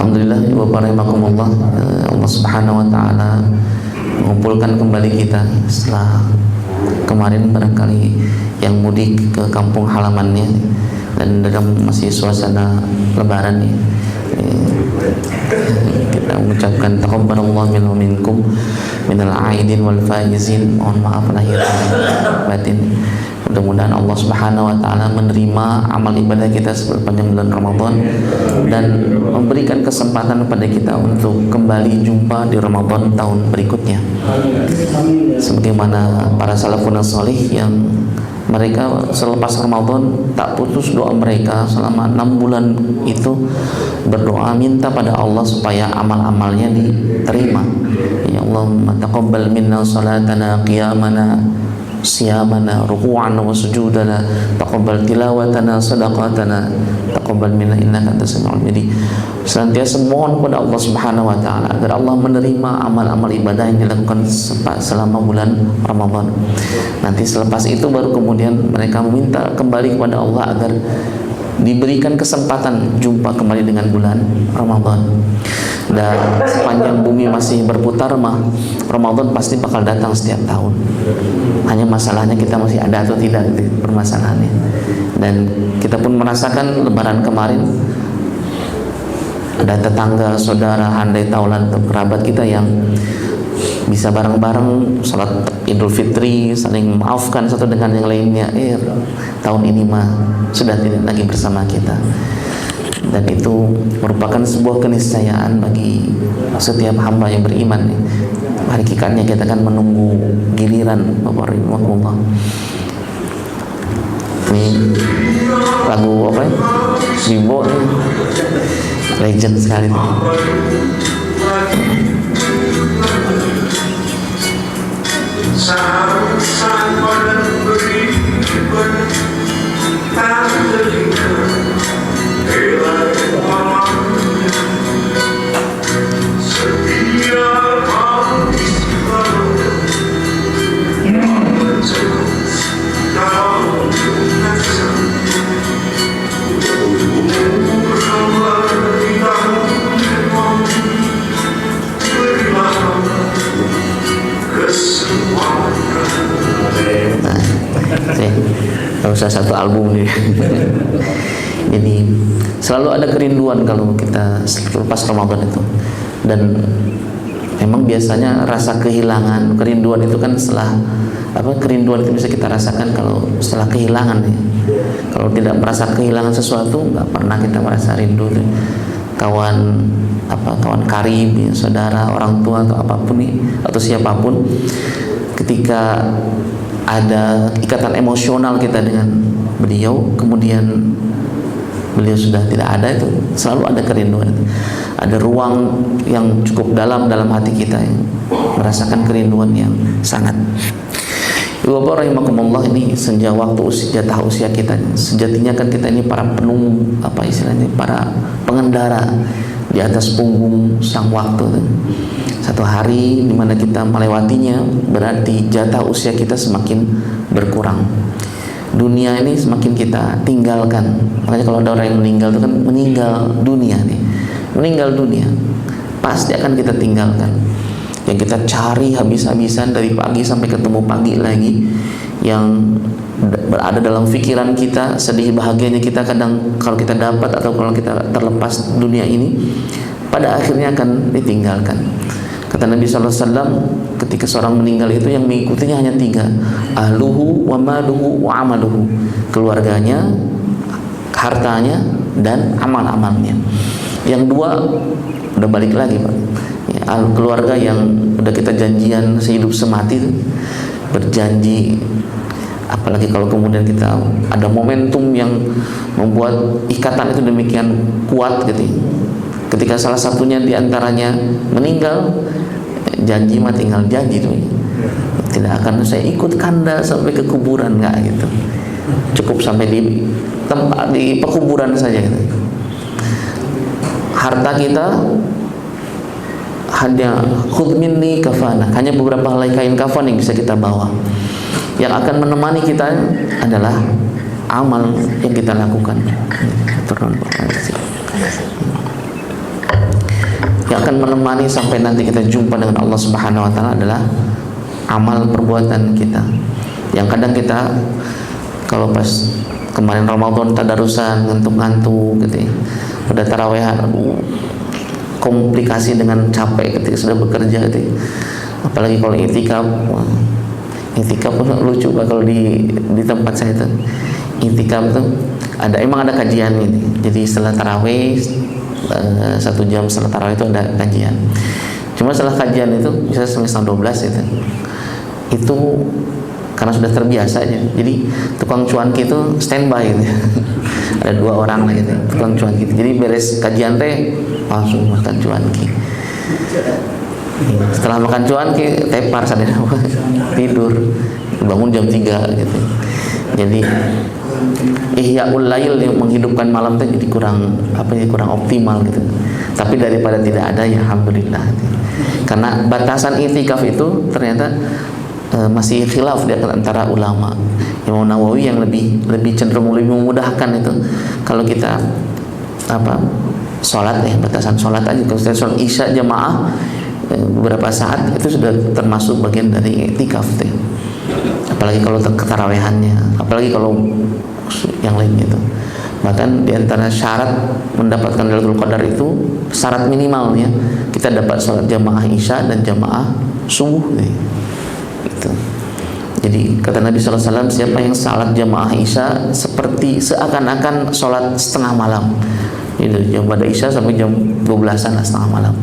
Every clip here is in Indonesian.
Alhamdulillah wa barakallahu Allah Subhanahu wa taala mengumpulkan kembali kita setelah kemarin barangkali yang mudik ke kampung halamannya dan dalam masih suasana lebaran ya. Kita mengucapkan taqabbalallahu minna wa minkum minal aidin wal faizin. Mohon maaf lahir dan batin. Mudah-mudahan Allah Subhanahu wa taala menerima amal ibadah kita sepanjang bulan Ramadan dan memberikan kesempatan kepada kita untuk kembali jumpa di Ramadan tahun berikutnya. Sebagaimana para salafun salih yang mereka selepas Ramadan tak putus doa mereka selama 6 bulan itu berdoa minta pada Allah supaya amal-amalnya diterima. Ya Allahumma taqabbal minna salatana qiyamana siyamana ruku'ana wa sujudana taqabbal tilawatana sadaqatana taqabbal minna innaka antas samiul alim. Jadi senantiasa mohon kepada Allah Subhanahu wa taala agar Allah menerima amal-amal ibadah yang dilakukan selama bulan Ramadan. Nanti selepas itu baru kemudian mereka meminta kembali kepada Allah agar diberikan kesempatan jumpa kembali dengan bulan Ramadan. Dan sepanjang bumi masih berputar mah Ramadan pasti bakal datang setiap tahun. Hanya masalahnya kita masih ada atau tidak gitu permasalahannya. Dan kita pun merasakan lebaran kemarin ada tetangga, saudara, handai taulan atau kerabat kita yang bisa bareng-bareng salat Idul Fitri, saling memaafkan satu dengan yang lainnya. Tahun ini mah sudah tidak lagi bersama kita. Dan itu merupakan sebuah keniscayaan bagi setiap hamba yang beriman. Hakikatnya kita akan menunggu giliran Bapak Rahimahullah. Ini lagu apa ya? Bimbo legend sekali. Gak usah satu album nih. Jadi selalu ada kerinduan kalau kita lepas Ramadan itu. Dan memang biasanya rasa kehilangan, kerinduan itu kan setelah kerinduan itu bisa kita rasakan kalau setelah kehilangan ya. Kalau tidak merasa kehilangan sesuatu, nggak pernah kita merasa rindu tuh. Kawan karib ya, saudara, orang tua atau apapun nih, atau siapapun, ketika ada ikatan emosional kita dengan beliau, kemudian beliau sudah tidak ada, itu selalu ada kerinduan. Ada ruang yang cukup dalam hati kita yang merasakan kerinduan yang sangat. Bapak rahimakumullah, ini senja waktu jatah usia kita. Sejatinya kan kita ini para para pengendara di atas punggung sang waktu. Satu hari dimana kita melewatinya berarti jatah usia kita semakin berkurang. Dunia ini semakin kita tinggalkan. Makanya kalau ada orang yang meninggal itu kan meninggal dunia nih. Meninggal dunia pasti akan kita tinggalkan. Yang kita cari habis-habisan dari pagi sampai ketemu pagi lagi, yang berada dalam pikiran kita, sedih bahagianya kita kadang kalau kita dapat atau kalau kita terlepas dunia ini, pada akhirnya akan ditinggalkan. Kata Nabi SAW, ketika seorang meninggal itu yang mengikutinya hanya 3, ahluhu wa maluhu wa amaluhu, keluarganya, hartanya, dan amal-amalnya. Yang 2 udah balik lagi Pak ya, keluarga yang udah kita janjian sehidup semati itu, berjanji. Apalagi kalau kemudian kita ada momentum yang membuat ikatan itu demikian kuat gitu. Ketika salah satunya diantaranya meninggal, janji mah tinggal janji tuh. Tidak akan saya ikut kanda sampai ke kuburan, enggak gitu. Cukup sampai di tempat di pekuburan saja gitu. Harta kita hanya khudh minni kafana, hanya beberapa helai kain kafan yang bisa kita bawa. Yang akan menemani kita adalah amal yang kita lakukan. Turun. Yang akan menemani sampai nanti kita jumpa dengan Allah Subhanahu wa taala adalah amal perbuatan kita. Yang kadang kita kalau pas kemarin Ramadan tadarusan ngantuk-ngantuk gitu ya. Udah tarawehan, komplikasi dengan capek ketika sudah bekerja gitu ya. Apalagi kalau itikaf. Itikaf pun lucu kalau di tempat saya itu. Itikaf tuh emang ada kajian ini. Jadi setelah tarawih 1 jam setelah tarawih itu ada kajian. Cuma setelah kajian itu bisa setengah 12 itu karena sudah terbiasa aja. Jadi tukang cuanki itu standby gitu. Ada 2 orang lah gitu, tukang cuanki. Jadi beres kajian teh langsung makan cuanki. Setelah makan cuanki tepar sadar tidur, bangun jam 3 gitu. Jadi ihyaul lail yang menghidupkan malam itu jadi kurang optimal gitu. Tapi daripada tidak ada ya alhamdulillah. Karena batasan itikaf itu ternyata masih khilaf di antara ulama. Imam Nawawi yang lebih cenderung lebih memudahkan itu kalau kita sholat batasan sholat aja. Kalau kita sholat isya jamaah beberapa saat itu sudah termasuk bagian dari itikaf tuh. Apalagi kalau ketarawehannya, apalagi kalau yang lain gitu. Bahkan diantara syarat mendapatkan Lailatul Qadar itu syarat minimalnya kita dapat sholat jamaah isya dan jamaah subuh gitu. Jadi kata Nabi SAW, siapa yang sholat jamaah isya seperti seakan-akan sholat setengah malam. Itu jam pada isya sampai jam 12-an setengah malam.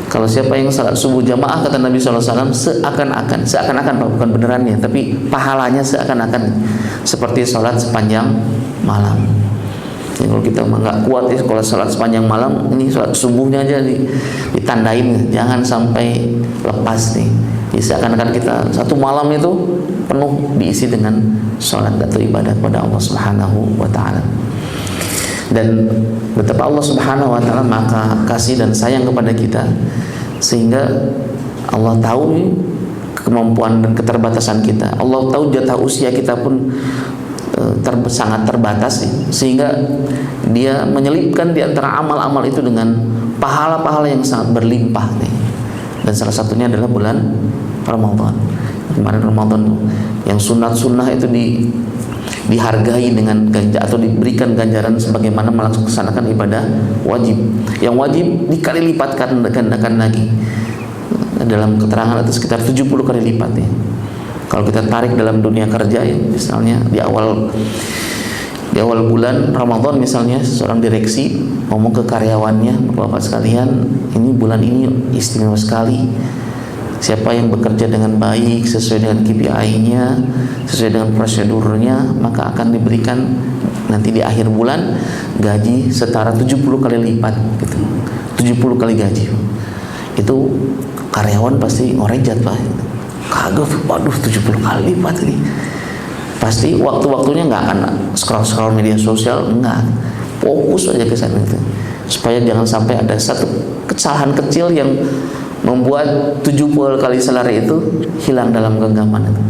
Kalau siapa yang salat subuh jamaah, kata Nabi SAW, seakan-akan Pak, bukan benerannya, tapi pahalanya seakan-akan seperti salat sepanjang malam. Jadi kalau kita nggak kuat ya kalau salat sepanjang malam, ini salat subuhnya aja ditandain, jangan sampai lepas nih. Jadi seakan-akan kita satu malam itu penuh diisi dengan salat atau ibadah kepada Allah Subhanahu wa taala. Dan betapa Allah Subhanahu wa taala maka kasih dan sayang kepada kita sehingga Allah tahu kemampuan dan keterbatasan kita. Allah tahu jatah usia kita pun sangat terbatas sehingga Dia menyelipkan di antara amal-amal itu dengan pahala-pahala yang sangat berlimpah nih. Dan salah satunya adalah bulan Ramadan. Kemarin Ramadan yang sunat-sunnah itu dihargai dengan atau diberikan ganjaran sebagaimana melaksanakan ibadah wajib. Yang wajib dikali lipatkan gandakan lagi. Dalam keterangan itu sekitar 70 kali lipat ya. Kalau kita tarik dalam dunia kerja ya, misalnya di awal bulan Ramadan misalnya seorang direksi ngomong ke karyawannya, Bapak sekalian, ini bulan ini istimewa sekali. Siapa yang bekerja dengan baik sesuai dengan KPI-nya, sesuai dengan prosedurnya, maka akan diberikan nanti di akhir bulan gaji setara 70 kali lipat gitu. 70 kali gaji. Itu karyawan pasti ngorejat Pak. Kagak, waduh 70 kali lipat ini. Pasti waktu-waktunya nggak akan scroll media sosial, enggak. Fokus aja ke sana itu. Supaya jangan sampai ada satu kesalahan kecil yang membuat 70 kali salary itu hilang dalam genggaman itu.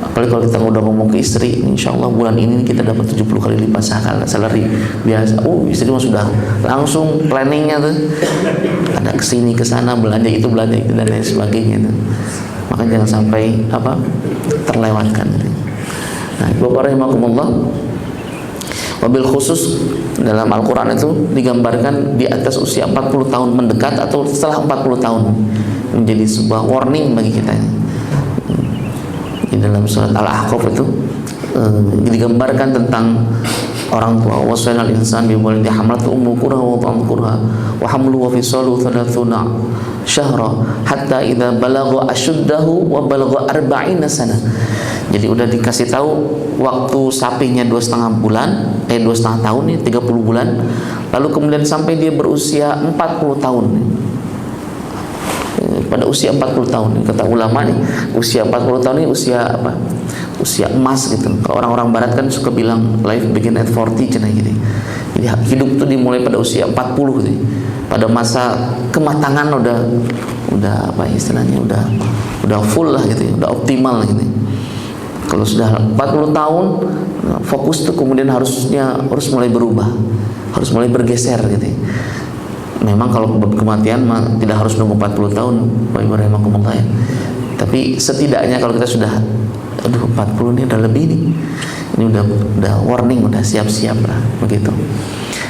Apalagi kalau kita udah ngomong ke istri, insya Allah bulan ini kita dapat 70 kali lipat salary biasa. Istri mah sudah langsung planningnya tuh. Ada kesini kesana belanja itu dan lain sebagainya tuh. Maka jangan sampai terlewatkan. Nah, Bapak rahimakumullah, wabil khusus dalam Al-Quran itu digambarkan di atas usia 40 tahun mendekat atau setelah 40 tahun menjadi sebuah warning bagi kita. Di dalam surat Al-Ahqaf itu digambarkan tentang orang tua. Wasailal insan biwalidi hamlatu ummu kurha wa ta'am kurha wa hamluhu wa fisaluhu 30 syahra hatta idza balagha ashuddahu wa balagha 40 sana. Jadi udah dikasih tahu waktu sapinya 2,5 bulan, 2,5 tahun nih, 30 bulan. Lalu kemudian sampai dia berusia 40 tahun. Pada usia 40 tahun, kata ulama nih, usia 40 tahun ini usia apa? Usia emas gitu. Kalau orang-orang barat kan suka bilang life begin at 40 cina gitu. Jadi hidup tuh dimulai pada usia 40 gitu. Pada masa kematangan udah apa istilahnya udah full lah gitu, udah optimal gitu. Kalau sudah 40 tahun fokus tuh kemudian harus mulai berubah, harus mulai bergeser gitu. Memang kalau kematian tidak harus nunggu 40 tahun, Bapak Ibu rahimakumullah ya. Tapi setidaknya kalau kita sudah 40 ini udah lebih nih. Ini udah warning, udah siap-siap lah begitu.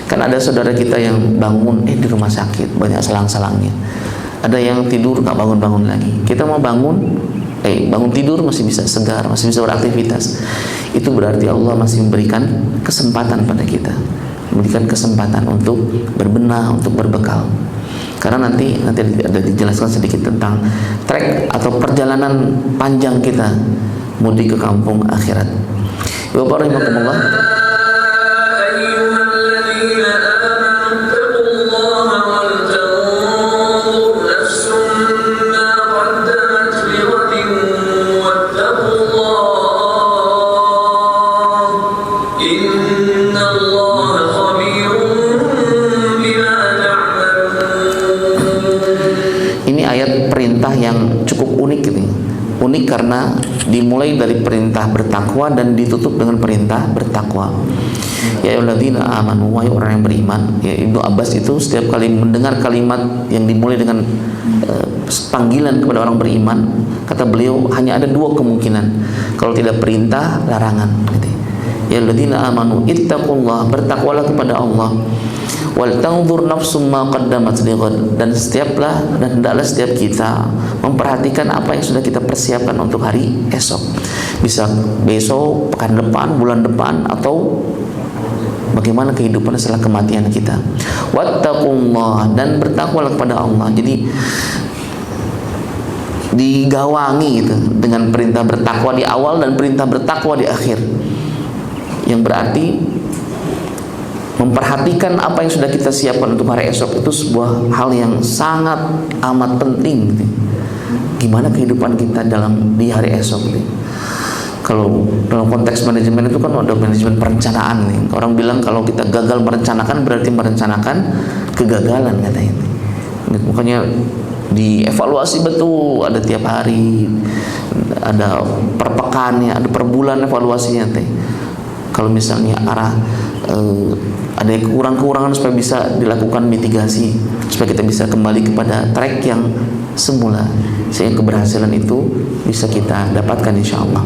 Kan ada saudara kita yang bangun di rumah sakit banyak selang-selangnya. Ada yang tidur nggak bangun-bangun lagi. Kita mau bangun tidur masih bisa segar, masih bisa beraktivitas. Itu berarti Allah masih memberikan kesempatan pada kita, memberikan kesempatan untuk berbenah, untuk berbekal. Karena nanti ada dijelaskan sedikit tentang trek atau perjalanan panjang kita mudik ke kampung akhirat. Bapak rahimakumullah. Yang cukup unik ini. Unik karena dimulai dari perintah bertakwa dan ditutup dengan perintah bertakwa. Ya ayyuhalladzina amanu, wahai orang yang beriman. Ya, Ibnu Abbas itu setiap kali mendengar kalimat yang dimulai dengan panggilan kepada orang beriman, kata beliau hanya ada dua kemungkinan. Kalau tidak perintah, larangan gitu. Ya ayyuhalladzina amanu ittaqullah, bertakwalah kepada Allah. Wal tanzur nafsum ma qaddamat lighad, dan hendaklah setiap kita memperhatikan apa yang sudah kita persiapkan untuk hari esok. Bisa besok, pekan depan, bulan depan, atau bagaimana kehidupan setelah kematian kita. Wattaqullah, dan bertakwalah kepada Allah. Jadi digawangi gitu dengan perintah bertakwa di awal dan perintah bertakwa di akhir. Yang berarti memperhatikan apa yang sudah kita siapkan untuk hari esok itu sebuah hal yang sangat amat penting gitu. Gimana kehidupan kita di hari esok gitu. Kalau dalam konteks manajemen itu kan ada manajemen perencanaan nih. Orang bilang kalau kita gagal merencanakan berarti merencanakan kegagalan katanya. Makanya dievaluasi betul, ada tiap hari, ada per pekannya, ada per bulan evaluasinya teh. Kalau misalnya ada kekurangan supaya bisa dilakukan mitigasi, supaya kita bisa kembali kepada track yang semula, sehingga keberhasilan itu bisa kita dapatkan insyaallah.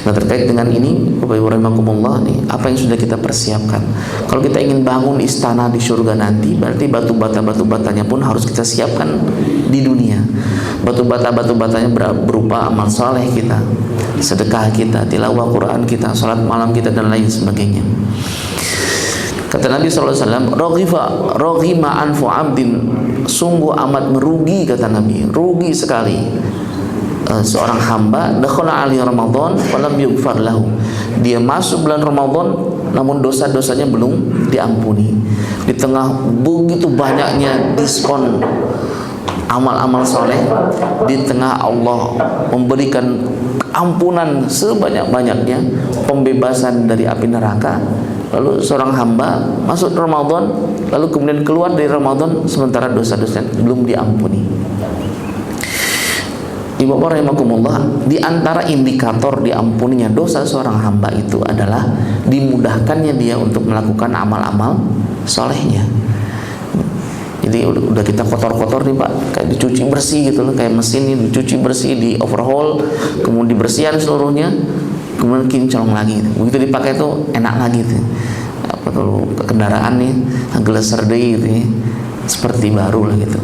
Nah, terkait dengan ini Bapak Ibu rahimakumullah nih, apa yang sudah kita persiapkan. Kalau kita ingin bangun istana di surga nanti, berarti batu batanya pun harus kita siapkan di dunia. Batu batanya berupa amal saleh kita, sedekah kita, tilawah Quran kita, salat malam kita, dan lain sebagainya. Kata Nabi SAW, roghima anfu abdin, sungguh amat merugi, kata Nabi, rugi sekali seorang hamba dakhala ali Ramadan falam yughfar lahu, dia masuk bulan Ramadan namun dosa-dosanya belum diampuni. Di tengah begitu banyaknya diskon amal-amal soleh, di tengah Allah memberikan ampunan sebanyak-banyaknya, pembebasan dari api neraka, lalu seorang hamba masuk Ramadan lalu kemudian keluar dari Ramadan sementara dosa-dosa belum diampuni. Ibu bapak rahimakumullah, di antara indikator diampuninya dosa seorang hamba itu adalah dimudahkannya dia untuk melakukan amal-amal solehnya. Jadi udah kita kotor-kotor nih Pak, kayak dicuci bersih gitu loh, kayak mesin ini dicuci bersih, di overhaul, kemudian dibersihkan seluruhnya, kemudian kinclong lagi. Begitu dipakai tuh enak lagi tuh. Apa kalau kendaraan nih geleser deh gitu ya, seperti baru lah gitu.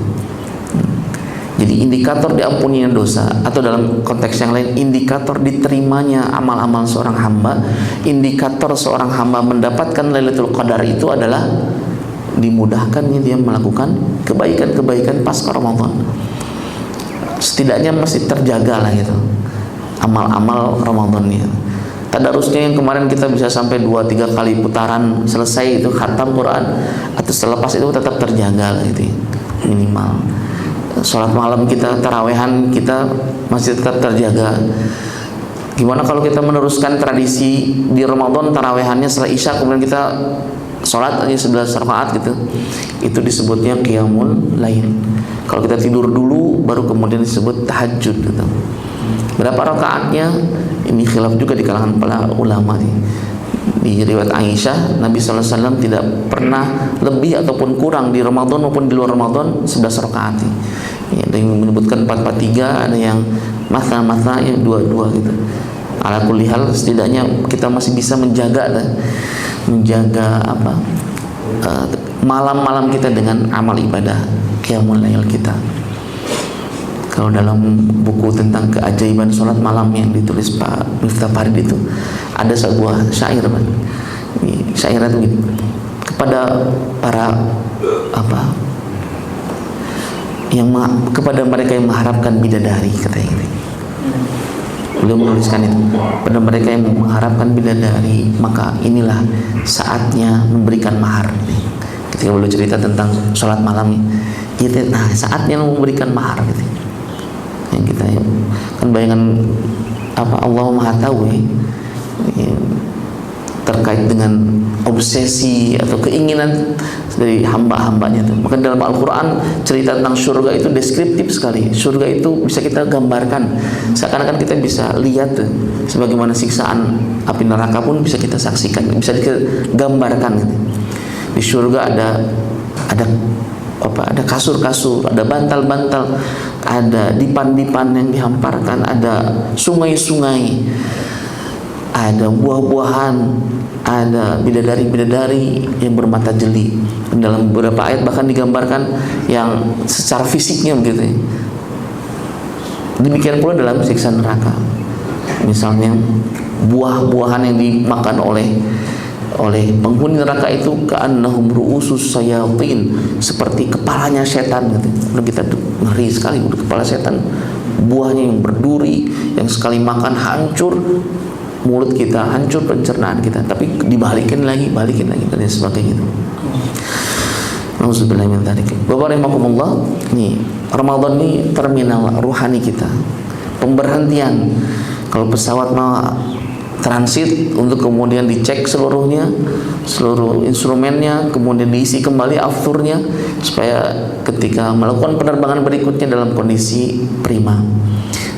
Jadi indikator diampuninya dosa, atau dalam konteks yang lain indikator diterimanya amal-amal seorang hamba, indikator seorang hamba mendapatkan Lailatul Qadar itu adalah dimudahkannya dia melakukan kebaikan-kebaikan pasca Ramadan. Setidaknya masih terjaga lah gitu amal-amal Ramadannya. Tadarusnya yang kemarin kita bisa sampai 2-3 kali putaran selesai itu khatam Quran, atau selepas itu tetap terjaga lah gitu minimal. Sholat malam kita, tarawehan kita masih tetap terjaga. Gimana kalau kita meneruskan tradisi di Ramadan tarawehannya setelah Isya kemudian kita sholat aja 11 rakaat gitu, itu disebutnya qiyamul lail. Kalau kita tidur dulu baru kemudian disebut tahajud gitu. Berapa rakaatnya? Ini khilaf juga di kalangan para ulama nih. Di riwayat Aisyah, Nabi SAW tidak pernah lebih ataupun kurang di Ramadan maupun di luar Ramadan 11 rakaat. Ya, ada yang menyebutkan 4-4-3, ada yang matha-matha yang 2-2 gitu. Ala kulli hal, setidaknya kita masih bisa menjaga apa malam-malam kita dengan amal ibadah qiyamul lail kita. Kalau dalam buku tentang keajaiban sholat malam yang ditulis Pak Miftah Farid itu ada sebuah syair, Pak. Syair itu gitu, kepada para kepada mereka yang mengharapkan bidadari, katanya gitu. Beliau menuliskan itu, pada mereka yang mengharapkan bidadari, maka inilah saatnya memberikan mahar. Ketika beliau cerita tentang sholat malam gitu, nah saatnya memberikan mahar gitu. Yang kita kan bayangan Allah Maha tahu terkait dengan obsesi atau keinginan dari hamba-hambanya itu. Maka dalam Al-Quran cerita tentang surga itu deskriptif sekali. Surga itu bisa kita gambarkan, seakan-akan kita bisa lihat sebagaimana siksaan api neraka pun bisa kita saksikan, bisa kita gambarkan gitu. Di surga ada kasur-kasur, ada bantal-bantal, ada dipan-dipan yang dihamparkan, ada sungai-sungai, ada buah-buahan, ada bidadari-bidadari yang bermata jeli. Dalam beberapa ayat bahkan digambarkan yang secara fisiknya begitu. Demikian pula dalam siksa neraka. Misalnya buah-buahan yang dimakan oleh penghuni neraka itu ka'annahum ru'usus sayatin, seperti kepalanya setan gitu. Udah kita ngeri sekali, udah kepala setan, buahnya yang berduri, yang sekali makan hancur mulut kita, hancur pencernaan kita, tapi balikin lagi dan sebagainya itu. Nauzubillah min dzalik. Bapak rahimakumullah, nih Ramadan ini terminal ruhani kita, pemberhentian. Kalau pesawat mau transit untuk kemudian dicek seluruh instrumennya, kemudian diisi kembali afturnya supaya ketika melakukan penerbangan berikutnya dalam kondisi prima.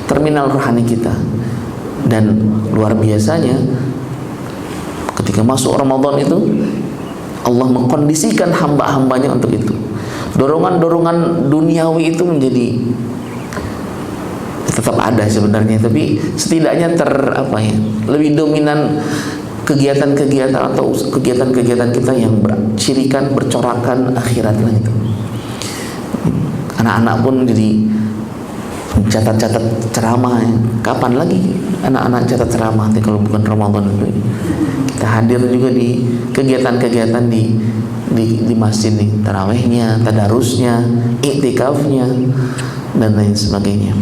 Terminal rohani kita. Dan luar biasanya ketika masuk Ramadan itu Allah mengkondisikan hamba-hambanya untuk itu. Dorongan-dorongan duniawi itu menjadi tetap ada sebenarnya, tapi setidaknya lebih dominan kegiatan-kegiatan atau kegiatan-kegiatan kita yang bercirikan, bercorakan akhirat lah itu. Anak-anak pun jadi catat-catat ceramah. Kapan lagi anak-anak catat ceramah kalau bukan Ramadan itu? Kita hadir juga di kegiatan-kegiatan di masjid nih, tarawihnya, tadarusnya, iktikafnya dan lain sebagainya.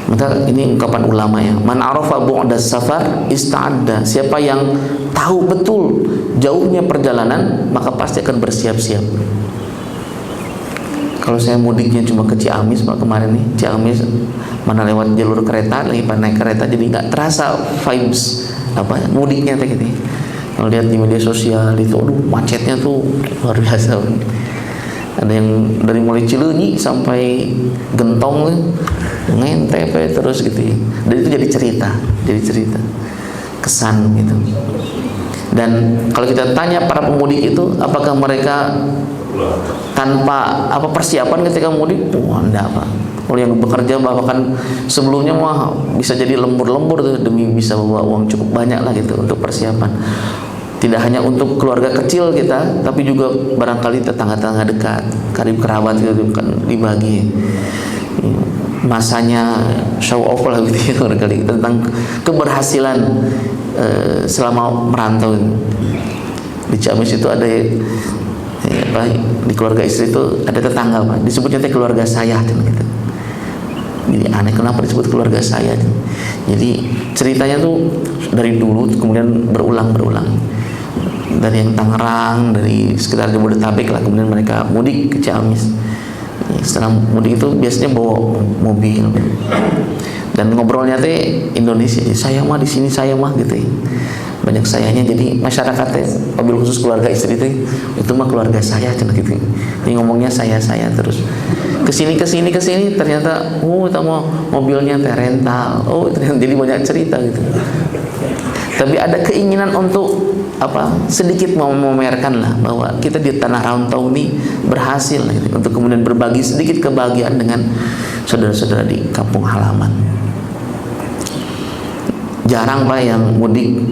Maka ini ungkapan ulama ya, man arafa bu'da safar ista'adda. Siapa yang tahu betul jauhnya perjalanan, maka pasti akan bersiap-siap. Kalau saya mudiknya cuma ke Ciamis Pak kemarin nih, Ciamis mana lewat jalur kereta, lagi naik kereta, jadi nggak terasa vibes mudiknya kayak gitu. Kalau lihat di media sosial itu, macetnya tuh luar biasa. Ada yang dari mulai Cileunyi sampai Gentong ngentep terus gitu ya. Dan itu jadi cerita kesan gitu. Dan kalau kita tanya para pemudik itu, apakah mereka tanpa persiapan ketika mudik? Enggak, Pak. Kalau yang bekerja bahkan sebelumnya mah bisa jadi lembur-lembur tuh demi bisa bawa uang cukup banyak lah gitu untuk persiapan. Tidak hanya untuk keluarga kecil kita, tapi juga barangkali tetangga-tetangga dekat, karib kerabat gitu kan dibagi. Masanya show off lah gitu ya, barangkali tentang keberhasilan selama merantau. Di Ciamis itu ada di keluarga istri itu ada tetangga Pak, disebutnya keluarga saya gitu. Jadi aneh kenapa disebut keluarga saya. Jadi ceritanya tuh dari dulu kemudian berulang. Dari yang Tangerang, dari sekitar Jabodetabek lah, kemudian mereka mudik ke Ciamis. Setelah mudik itu biasanya bawa mobil dan ngobrolnya teh Indonesia. Saya mah di sini, saya mah gitu ya. Banyak sayanya, jadi masyarakatnya mobil khusus keluarga istri itu mah keluarga saya gitu. Ini ngomongnya saya terus. Kesini ternyata kita mau mobilnya teh rental. Ternyata jadi banyak cerita gitu. Tapi ada keinginan untuk sedikit memamerkan lah bahwa kita di tanah rantau ini berhasil gitu, untuk kemudian berbagi sedikit kebahagiaan dengan saudara-saudara di kampung halaman. Jarang Pak yang mudik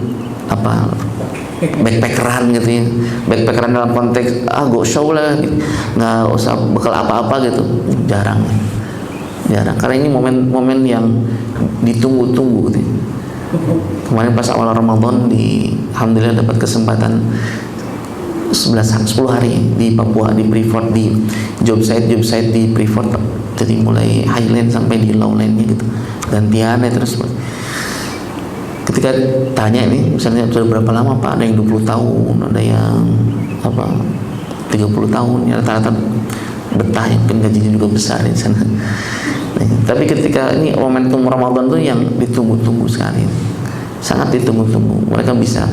backpackeran gitu ya, backpackeran dalam konteks go show lah, nggak usah bekal apa-apa gitu, jarang karena ini momen yang ditunggu-tunggu gitu. Kemarin pas awal Ramadan alhamdulillah dapat kesempatan 10 hari di Papua, di Freeport, di job site di Freeport, jadi mulai highland sampai di lowlandnya gitu, gantian ya terus. Ketika tanya ini misalnya sudah berapa lama Pak, ada yang 20 tahun, ada yang 30 tahun, ya rata-rata betah, yang mungkin gajinya juga besar di sana. Tapi ketika ini momentum Ramadan tuh yang ditunggu-tunggu sekali, sangat ditunggu-tunggu. Mereka bisa,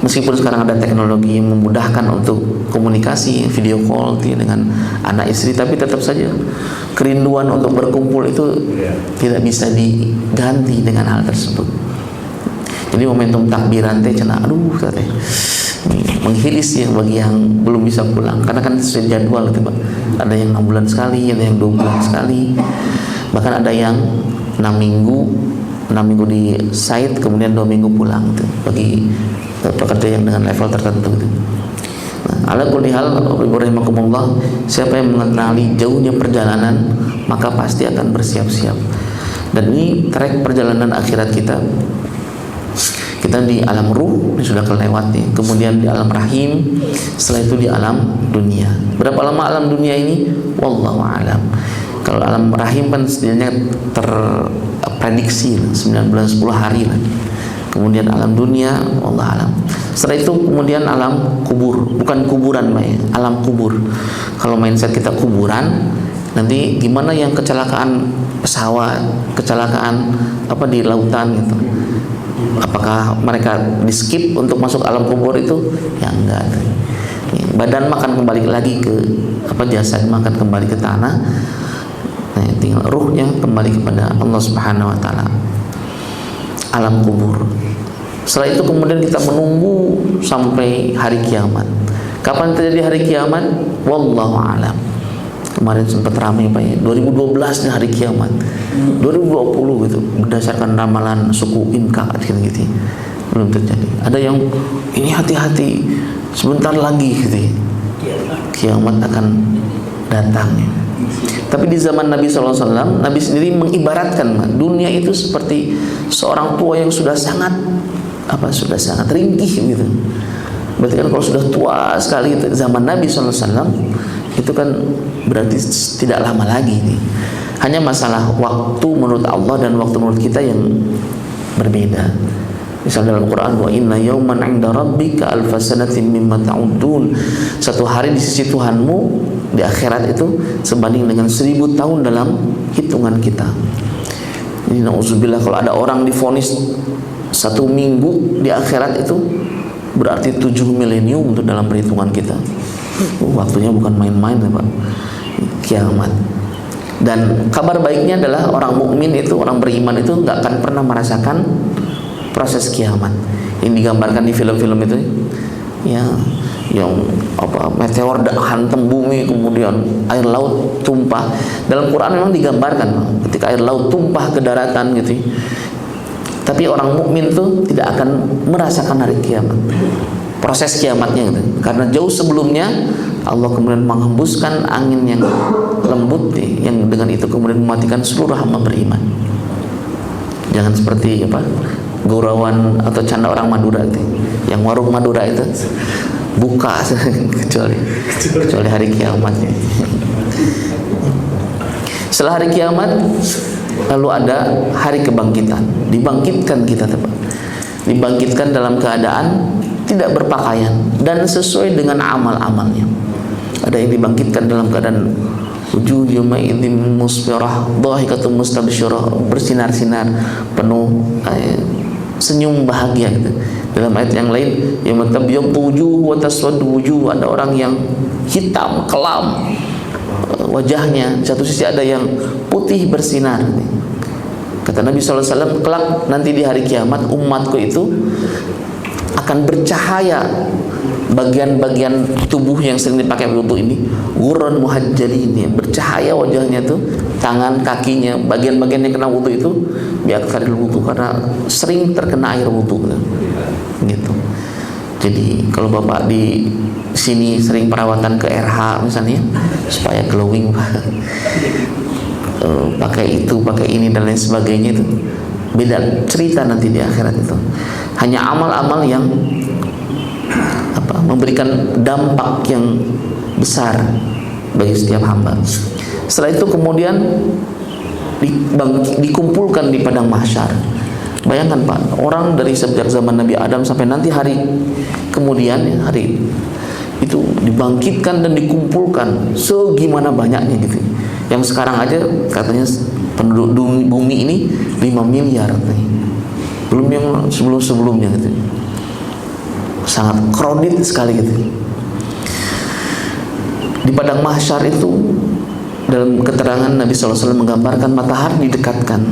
meskipun sekarang ada teknologi yang memudahkan untuk komunikasi, video call dengan anak istri, tapi tetap saja kerinduan untuk berkumpul itu tidak bisa diganti dengan hal tersebut. Jadi momentum takbiran teh menghiris ya bagi yang belum bisa pulang, karena kan sesuai jadwal gitu Pak. Ada yang 6 bulan sekali, ada yang 2 bulan sekali, bahkan ada yang 6 minggu di site, kemudian 2 minggu pulang gitu, bagi pekerja yang dengan level tertentu gitu. Ala kulli hal, rahimakumullah, siapa yang mengenali jauhnya perjalanan maka pasti akan bersiap-siap. Dan ini trek perjalanan akhirat kita di alam ruh, ini sudah kelewat nih. Kemudian di alam rahim, setelah itu di alam dunia. Berapa lama alam dunia ini? Wallahu a'lam. Kalau alam rahim kan setidaknya terprediksi 9 bulan 10 hari lah. Kemudian alam dunia, wallahu a'lam. Setelah itu kemudian alam kubur, bukan kuburan Mbak, alam kubur. Kalau mindset kita kuburan, nanti gimana yang kecelakaan pesawat, kecelakaan di lautan gitu, apakah mereka di skip untuk masuk alam kubur itu? Ya enggak. Badan makan kembali lagi ke jasad makan kembali ke tanah. Nah, tinggal ruhnya kembali kepada Allah Subhanahu wa taala. Alam kubur. Setelah itu kemudian kita menunggu sampai hari kiamat. Kapan terjadi hari kiamat? Wallahu a'lam. Kemarin sempat ramai Pak ya, 2012 nih hari kiamat, 2020 gitu, berdasarkan ramalan suku Inka gitu, belum terjadi. Ada yang ini hati-hati, sebentar lagi gitu, kiamat akan datang. Tapi di zaman Nabi SAW, Nabi sendiri mengibaratkan dunia itu seperti seorang tua yang sudah sangat ringkih gitu. Berarti kan kalau sudah tua sekali zaman Nabi SAW, itu kan berarti tidak lama lagi nih. Hanya masalah waktu menurut Allah dan waktu menurut kita yang berbeda. Misal dalam Quran, wa inna yawman 'inda rabbika alfa sanatin mimma ta'udun. Satu hari di sisi Tuhanmu di akhirat itu sebanding dengan 1000 tahun dalam hitungan kita. Ini nauzubillah, kalau ada orang divonis 1 minggu di akhirat itu berarti 7 milenium untuk dalam perhitungan kita. Waktunya bukan main-main ya Pak, kiamat. Dan kabar baiknya adalah orang mukmin itu, orang beriman itu nggak akan pernah merasakan proses kiamat yang digambarkan di film-film itu ya, yang meteor hantam bumi, kemudian air laut tumpah. Dalam Quran memang digambarkan ketika air laut tumpah ke daratan gitu. Tapi orang mukmin itu tidak akan merasakan hari kiamat, proses kiamatnya gitu. Karena jauh sebelumnya Allah kemudian menghembuskan angin yang lembut yang dengan itu kemudian mematikan seluruh hamba beriman. Jangan seperti gurauan atau canda orang Madura itu, yang warung Madura itu buka kecuali hari kiamatnya. Setelah hari kiamat lalu ada hari kebangkitan. Dibangkitkan kita dibangkitkan dalam keadaan tidak berpakaian dan sesuai dengan amal-amalnya. Ada yang dibangkitkan dalam keadaan wujuh yawma idzin musfirah dhahikatun mustabsyirah, bersinar-sinar, penuh senyum bahagia gitu. Dalam ayat yang lain, yauma tabyaddu wujuh wa taswaddu wujuh, ada orang yang hitam kelam wajahnya, di satu sisi ada yang putih bersinar. Kata Nabi SAW, kelak nanti di hari kiamat umatku itu akan bercahaya bagian-bagian tubuh yang sering dipakai wudu ini, ghurran muhajjalin, bercahaya wajahnya tuh, tangan, kakinya, bagian-bagian yang kena wudu itu biaktsaril wudu, karena sering terkena air wudu gitu. Jadi kalau Bapak di sini sering perawatan ke RH misalnya supaya glowing pakai itu, pakai ini dan lain sebagainya, itu beda cerita nanti di akhirat itu. Hanya amal-amal yang memberikan dampak yang besar bagi setiap hamba. Setelah itu kemudian dikumpulkan di padang mahsyar. Bayangkan Pak, orang dari sejak zaman Nabi Adam sampai nanti hari kemudian, hari itu dibangkitkan dan dikumpulkan segimana banyaknya gitu. Yang sekarang aja katanya penduduk bumi ini 5 miliar nih. Belum yang sebelum-sebelumnya gitu. Sangat crowded sekali gitu. Di padang mahsyar itu dalam keterangan Nabi SAW menggambarkan matahari didekatkan.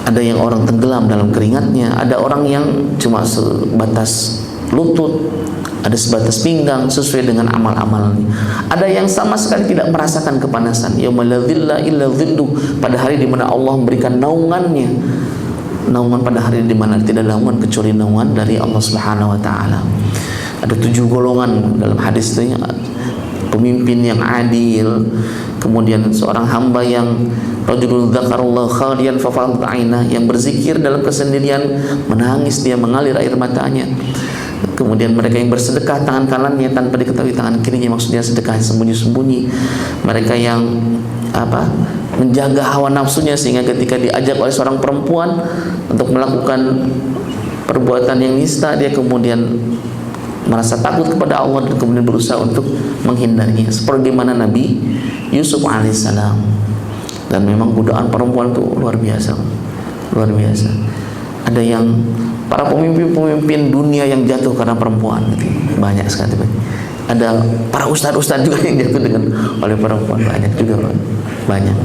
Ada yang orang tenggelam dalam keringatnya, ada orang yang cuma sebatas lutut, ada sebatas pinggang sesuai dengan amal-amalnya. Ada yang sama sekali tidak merasakan kepanasan. Yaumul la dhilla illa dhilluh, pada hari di mana Allah memberikan naungannya. Naungan pada hari di mana tidak ada naungan kecuali naungan dari Allah Subhanahu wa taala. Ada 7 golongan dalam hadis itu, pemimpin yang adil, kemudian seorang hamba yang rajulun dzakarallahu khalian fa fadat ainah, yang berzikir dalam kesendirian menangis dia mengalir air matanya. Kemudian mereka yang bersedekah tangan kanannya tanpa diketahui tangan kirinya, maksudnya sedekah sembunyi-sembunyi. Mereka yang menjaga hawa nafsunya sehingga ketika diajak oleh seorang perempuan untuk melakukan perbuatan yang nista, dia kemudian merasa takut kepada Allah dan kemudian berusaha untuk menghindarinya, seperti mana Nabi Yusuf alaihissalam. Dan memang godaan perempuan itu luar biasa, luar biasa. Ada yang para pemimpin dunia yang jatuh karena perempuan gitu. Banyak sekali. Ada para ustadz juga yang jatuh oleh perempuan, banyak juga, banyak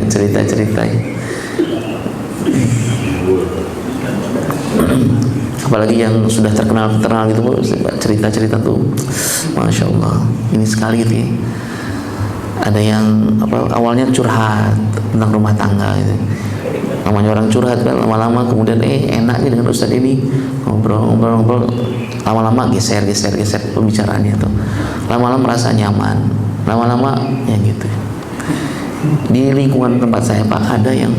cerita-cerita. Apalagi yang sudah terkenal gitu, cerita-cerita tuh, masya Allah, ini sekali gitu ya. Ada yang awalnya curhat tentang rumah tangga gitu. Namanya orang curhat kan, lama-lama kemudian enaknya dengan ustadz ini ngobrol, lama-lama geser pembicaraannya tuh, lama-lama merasa nyaman, lama-lama ya gitu. Di lingkungan tempat saya Pak, ada yang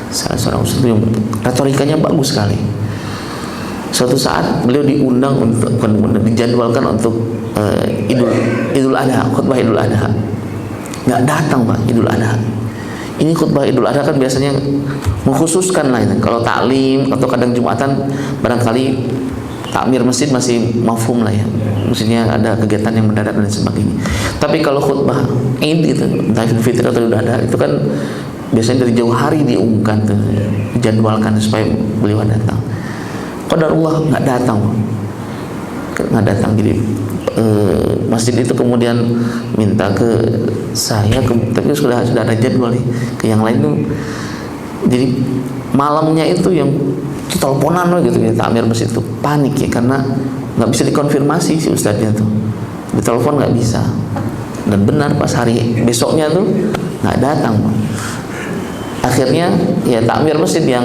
salah seorang ustadz yang retorikanya bagus sekali. Suatu saat beliau dijadwalkan untuk Idul Adha, khutbah Idul Adha. Nggak datang Pak Idul Adha. Ini khutbah Idul Adha kan biasanya mengkhususkan lah ini. Kalau taklim atau kadang Jumatan barangkali takmir masjid masih mafhum lah ya. Maksudnya ada kegiatan yang mendadak dan sebagainya. Tapi kalau khutbah Id itu, entah Idul Fitri atau Idul Adha, itu kan biasanya dari jauh hari diumumkan tuh, dijadwalkan supaya beliau datang. Qadarullah nggak datang. Jadi masjid itu kemudian minta ke saya, tapi sudah ada jadwal nih, ke yang lain tuh. Jadi malamnya itu yang teleponan gitu ya, takmir masjid itu panik ya, karena nggak bisa dikonfirmasi si ustadznya tuh, ditelepon nggak bisa, dan benar pas hari besoknya tuh nggak datang. Akhirnya ya takmir masjid yang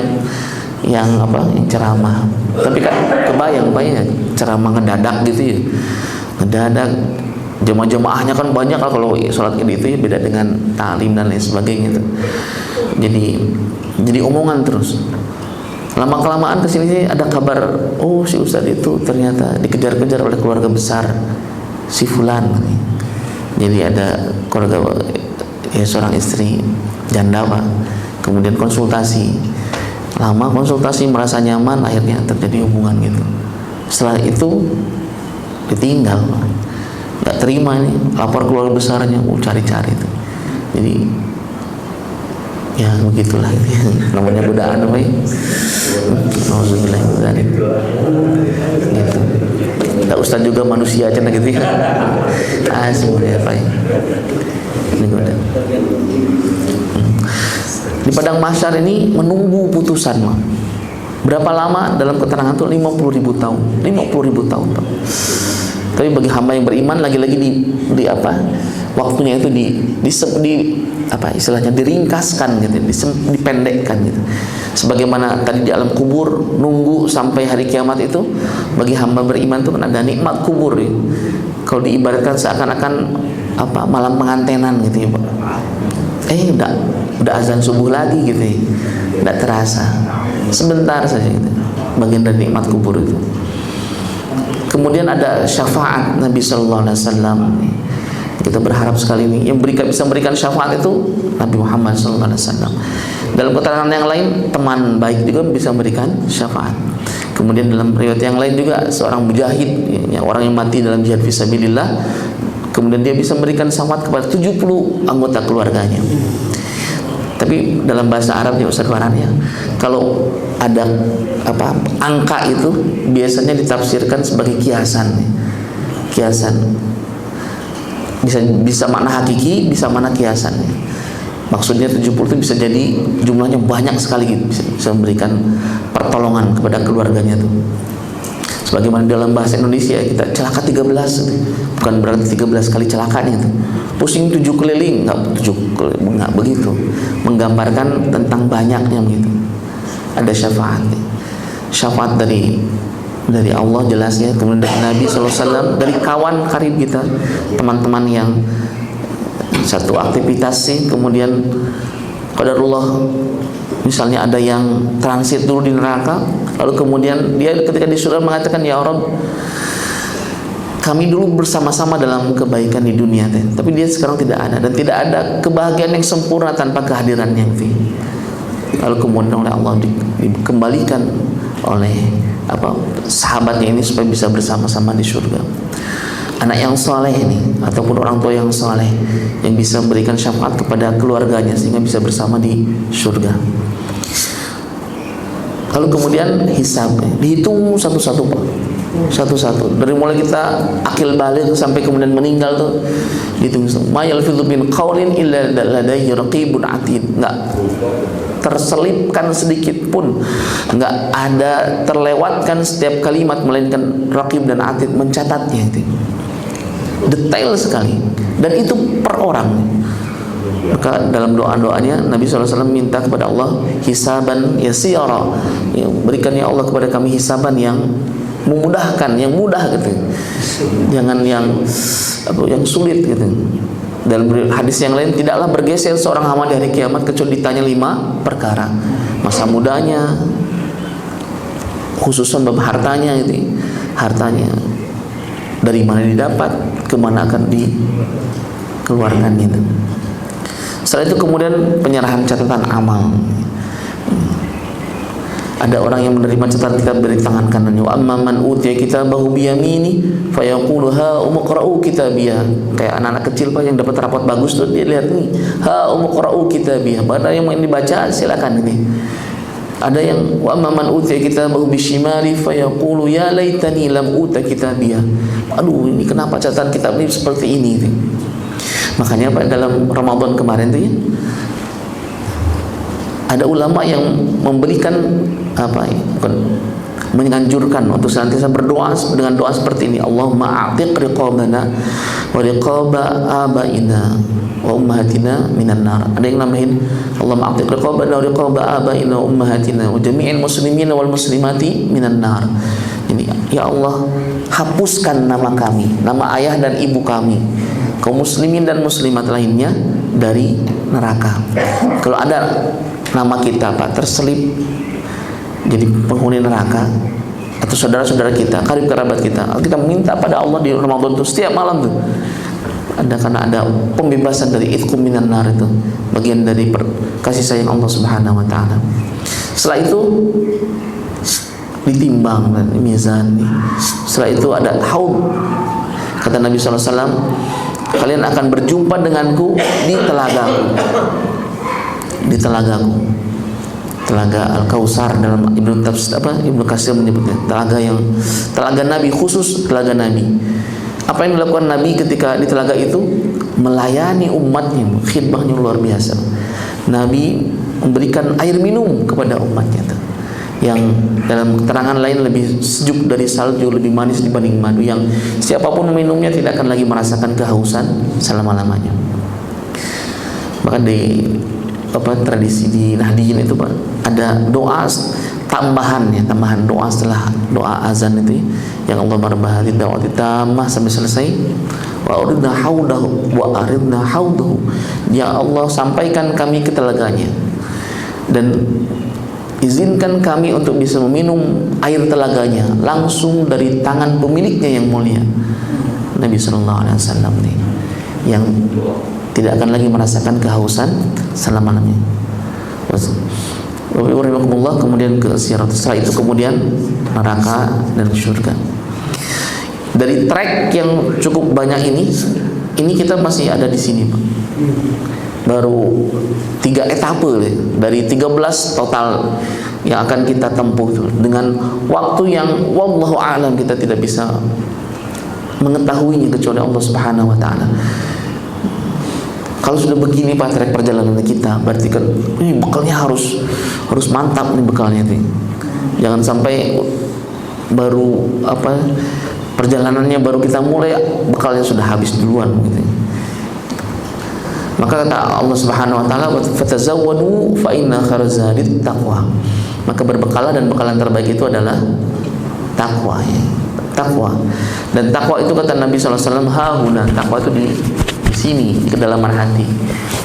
ceramah. Tapi kan kebayang ceramah ngedadak gitu ya, ngedadak, jemaah-jemaahnya kan banyak lah kalau sholat Id itu ya, beda dengan taklim dan lain sebagainya tuh. Jadi omongan terus. Lama kelamaan kesini ada kabar, oh si ustadz itu ternyata dikejar-kejar oleh keluarga besar si fulan. Jadi ada keluarga seorang istri janda Pak, kemudian konsultasi. Lama konsultasi merasa nyaman, akhirnya terjadi hubungan gitu. Setelah itu ditinggal, nggak terima ini, lapor keluarga besarnya, cari-cari itu. Jadi ya begitulah itu. Namanya godaan apa ya? Alhamdulillah gitu. Nah, ustaz juga manusia aja gitu ya. Semuanya apa ya? Ini kemudian. Di padang mahsyar ini menunggu putusan, Mak. Berapa lama? Dalam keterangan itu 50.000 tahun. 50.000 tahun, Pak. Tapi bagi hamba yang beriman lagi-lagi di apa? Waktunya itu di apa istilahnya diringkaskan gitu, dipendekkan gitu. Sebagaimana tadi di alam kubur nunggu sampai hari kiamat itu, bagi hamba beriman itu kan ada nikmat kubur ya. Kalau diibaratkan seakan-akan apa malam pengantenan gitu ya, Pak. Udah azan subuh lagi gitu ya. Enggak terasa. Sebentar saja gitu. Bagian dari nikmat kubur itu. Kemudian ada syafaat Nabi sallallahu alaihi wasallam. Kita berharap sekali ini yang bisa memberikan syafaat itu Nabi Muhammad sallallahu alaihi wasallam. Dalam keterangan yang lain, teman baik juga bisa memberikan syafaat. Kemudian dalam riwayat yang lain juga seorang mujahid, ya, orang yang mati dalam jihad fisabilillah, kemudian dia bisa memberikan syafaat kepada 70 anggota keluarganya. Tapi dalam bahasa Arab ya Ustaz Farhan ya, kalau ada apa angka itu biasanya ditafsirkan sebagai kiasan. Kiasan bisa makna hakiki, bisa makna kiasan. Maksudnya 70 itu bisa jadi jumlahnya banyak sekali gitu, bisa memberikan pertolongan kepada keluarganya tuh. Sebagaimana dalam bahasa Indonesia kita celaka 13 bukan berarti 13 kali celakanya itu. Pusing 7 keliling, enggak begitu. Menggambarkan tentang banyaknya begitu. Ada syafaat. Syafaat dari Allah jelasnya, kemudian dari Nabi SAW, dari kawan karib kita, teman-teman yang satu aktivitas sih, kemudian qadarullah misalnya ada yang transit dulu di neraka, lalu kemudian dia ketika di surga mengatakan, ya Rabb, kami dulu bersama-sama dalam kebaikan di dunia, tapi dia sekarang tidak ada, dan tidak ada kebahagiaan yang sempurna tanpa kehadirannya. Lalu kemudian oleh Allah dikembalikan oleh sahabatnya ini supaya bisa bersama-sama di surga. Anak yang soleh ini ataupun orang tua yang soleh yang bisa memberikan syafaat kepada keluarganya sehingga bisa bersama di surga. Lalu kemudian hisab, dihitung satu-satu, Pak. Satu-satu dari mulai kita akil balik sampai kemudian meninggal tuh dihitung. Ma yalfidhu min qaulin illa ladayhi raqibun atid. Enggak terselipkan sedikit pun, enggak ada terlewatkan setiap kalimat melainkan raqib dan atid mencatatnya itu. Detail sekali, dan itu per orang. Maka dalam doa-doanya Nabi SAW minta kepada Allah hisaban yasira, ya, berikan ya Allah kepada kami hisaban yang memudahkan, yang mudah gitu, jangan yang sulit gitu. Dalam hadis yang lain, tidaklah bergeser seorang hamba di hari kiamat kecuali ditanya 5 perkara: masa mudanya, khususan bab hartanya itu, hartanya dari mana didapat, kemana akan dikeluarkan itu. Setelah itu kemudian penyerahan catatan amal. Ada orang yang menerima catatan kitab dari tangan kanannya. Wa amma man utiya kitabahu bi yamini fa yaqulu ha umqra'u kitabiyah. Kayak anak-anak kecil Pak yang dapat rapot bagus tuh, dia lihat nih, ha umqra'u kitabiyah. Pada yang mau dibaca silakan ini. Ada yang wa amma man utiya kitabahu bi shimali fa yaqulu ya laitani lam uta kitabiyah. Aduh, ini kenapa catatan kitab ini seperti ini? Makanya Pak dalam Ramadan kemarin tuh ya, ada ulama yang memberikan menganjurkan untuk senantiasa berdoa dengan doa seperti ini: Allahumma a'tiq riqabana wa riqaba abaina wa ummahatina minan nar. Ada yang namain Allahumma a'tiq riqabana wa riqaba abaina wa ummahatina wa jami'il muslimin wal muslimati minan nar. Ini ya Allah, hapuskan nama kami, nama ayah dan ibu kami, kaum muslimin dan muslimat lainnya dari neraka. Kalau ada nama kita Pak terselip jadi penghuni neraka, atau saudara-saudara kita, karib kerabat kita minta pada Allah di Ramadan itu setiap malam tuh ada, karena ada pembebasan dari itqum minan nar, itu bagian dari kasih sayang Allah Subhanahu wa taala. Setelah itu ditimbang dan mizan. Setelah itu ada haud. Kata Nabi SAW, kalian akan berjumpa denganku di telagaku. Di telagaku. Telaga Al-Kautsar dalam Ibnu Katsir menyebutnya telaga Nabi, khusus telaga Nabi. Apa yang dilakukan Nabi ketika di telaga itu? Melayani umatnya, khidmahnya luar biasa. Nabi memberikan air minum kepada umatnya tuh, yang dalam keterangan lain lebih sejuk dari salju, lebih manis dibanding madu, yang siapapun minumnya tidak akan lagi merasakan kehausan selama-lamanya. Bahkan di tradisi di Nahdiyin itu Pak, ada doa tambahan doa setelah doa azan itu, yang Allah marbahati da'wati tamah sampai selesai. Wa aridna haudahu wa aridna haudahu, ya Allah sampaikan kami ke telaganya dan izinkan kami untuk bisa meminum air telaganya langsung dari tangan pemiliknya yang mulia, Nabi sallallahu alaihi wasallam nih, yang tidak akan lagi merasakan kehausan selama-lamanya. Kemudian ke sirat, setelah itu kemudian neraka dan surga. Dari trek yang cukup banyak ini kita masih ada di sini Pak. Baru 3 etape dari 13 total yang akan kita tempuh dengan waktu yang wallahu a'lam kita tidak bisa mengetahuinya kecuali Allah Subhanahu wa taala. Kalau sudah begini Pak trek perjalanan kita, berarti kan ini bekalnya harus mantap nih bekalnya nih. Jangan sampai baru perjalanannya baru kita mulai bekalnya sudah habis duluan gitu. Maka kata Allah Subhanahu wa taala, "Fatazawwadu fa inna khairaz zadit taqwa." Maka berbekalah, dan bekalan terbaik itu adalah takwa ya. Takwa. Dan takwa itu kata Nabi sallallahu alaihi wasallam, hahuna, takwa itu di sini, di kedalaman hati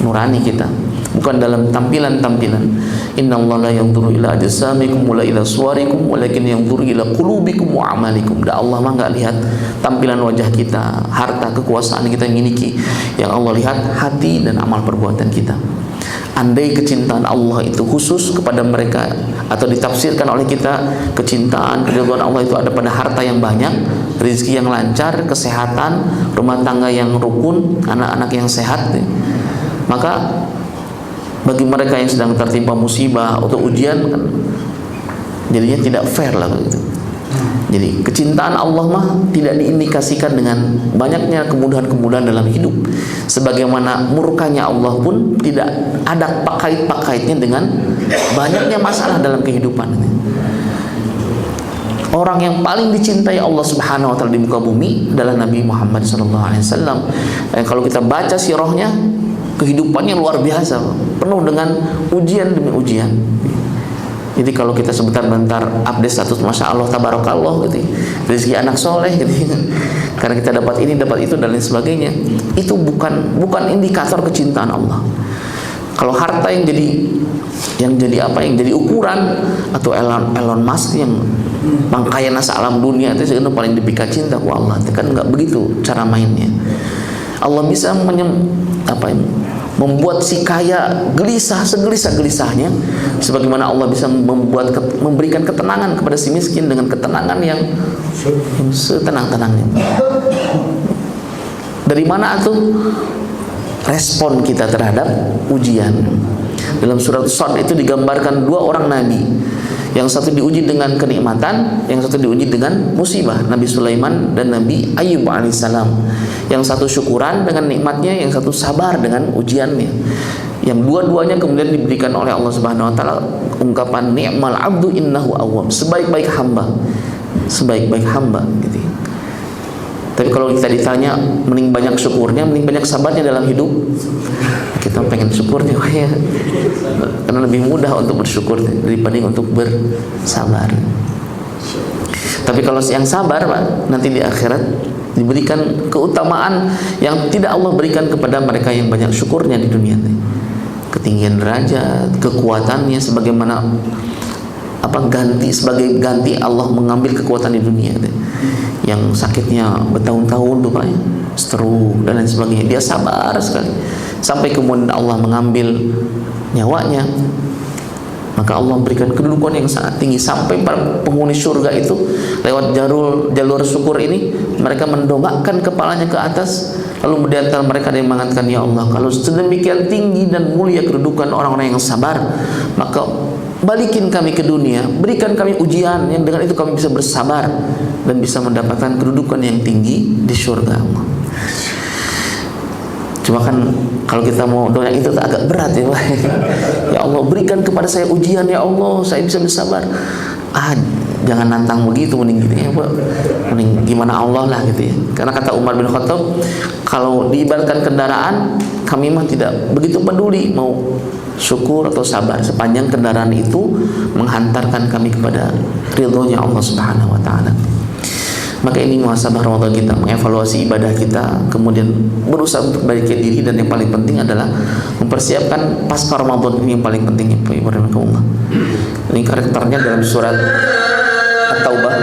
nurani kita, bukan dalam tampilan-tampilan. Innallaha la yanzuru ila ajsamikum wala ila suwarikum walakin yanzuru ila qulubikum wa amalikum. Dan Allah mah enggak lihat tampilan wajah kita, harta, kekuasaan kita yang miliki. Yang Allah lihat hati dan amal perbuatan kita. Andai kecintaan Allah itu khusus kepada mereka, atau ditafsirkan oleh kita kecintaan, keridhaan Allah itu ada pada harta yang banyak, rezeki yang lancar, kesehatan, rumah tangga yang rukun, anak-anak yang sehat, maka bagi mereka yang sedang tertimpa musibah atau ujian kan jadinya tidak fair lah begitu. Jadi kecintaan Allah mah tidak diindikasikan dengan banyaknya kemudahan-kemudahan dalam hidup, sebagaimana murkanya Allah pun tidak ada pakait-pakaitnya dengan banyaknya masalah dalam kehidupan. Orang yang paling dicintai Allah Subhanahu wa taala di muka bumi adalah Nabi Muhammad SAW. Kalau kita baca sirahnya, kehidupannya luar biasa, penuh dengan ujian demi ujian. Jadi kalau kita sebentar-bentar update status, masya Allah, tabarakallah gitu, rezeki anak soleh gitu, karena kita dapat ini, dapat itu dan lain sebagainya, itu bukan indikator kecintaan Allah. Kalau harta yang jadi ukuran, atau Elon Musk yang pangkaian alam dunia itu sebenarnya paling dipikat cinta ku Allah, itu kan nggak begitu cara mainnya. Allah bisa membuat si kaya gelisah segelisah-gelisahnya, sebagaimana Allah bisa memberikan ketenangan kepada si miskin dengan ketenangan yang setenang-tenangnya. Dari mana tuh respon kita terhadap ujian? Dalam surat Shad itu digambarkan 2 orang nabi. Yang satu diuji dengan kenikmatan, yang satu diuji dengan musibah, Nabi Sulaiman dan Nabi Ayyub alaihissalam. Yang satu syukuran dengan nikmatnya, yang satu sabar dengan ujiannya. Yang dua-duanya kemudian diberikan oleh Allah Subhanahu wa taala ungkapan ni'mal abdu innahu awwab, sebaik-baik hamba gitu. Tapi kalau kita ditanya mending banyak syukurnya, mending banyak sabarnya dalam hidup, kita pengen syukurnya ya. Karena lebih mudah untuk bersyukur daripada untuk bersabar. Tapi kalau yang sabar Pak, nanti di akhirat diberikan keutamaan yang tidak Allah berikan kepada mereka yang banyak syukurnya di dunia ini. Ketinggian derajat, kekuatannya sebagaimana sebagai ganti Allah mengambil kekuatan di dunia itu. Yang sakitnya bertahun-tahun tuh Pak, stroke dan lain sebagainya, dia sabar sekali sampai kemudian Allah mengambil nyawanya. maka Allah berikan kedudukan yang sangat tinggi sampai para penghuni surga itu lewat jalur syukur ini mereka mendongakkan kepalanya ke atas, lalu di antara mereka ada yang mengatakan, ya Allah, kalau sedemikian tinggi dan mulia kedudukan orang-orang yang sabar, maka balikin kami ke dunia, berikan kami ujian yang dengan itu kami bisa bersabar dan bisa mendapatkan kedudukan yang tinggi di surga Allah. Cuma kan kalau kita mau doa itu agak berat ya, Pak. Ya Allah, berikan kepada saya ujian ya Allah, saya bisa bersabar. Jangan nantang begitu, mending gitu ya, Pak. Mending gimana Allah lah gitu ya. Karena kata Umar bin Khattab, kalau diibaratkan kendaraan, kami mah tidak begitu peduli mau syukur atau sabar sepanjang kendaraan itu menghantarkan kami kepada ridhonya Allah Subhanahu wa taala. Maka ini muhasabah Ramadan kita, mengevaluasi ibadah kita, kemudian berusaha untuk balik diri, dan yang paling penting adalah mempersiapkan pasca Ramadan ini yang paling penting, Ibu Rahimahullah. Ini karakternya dalam surat At-Taubah.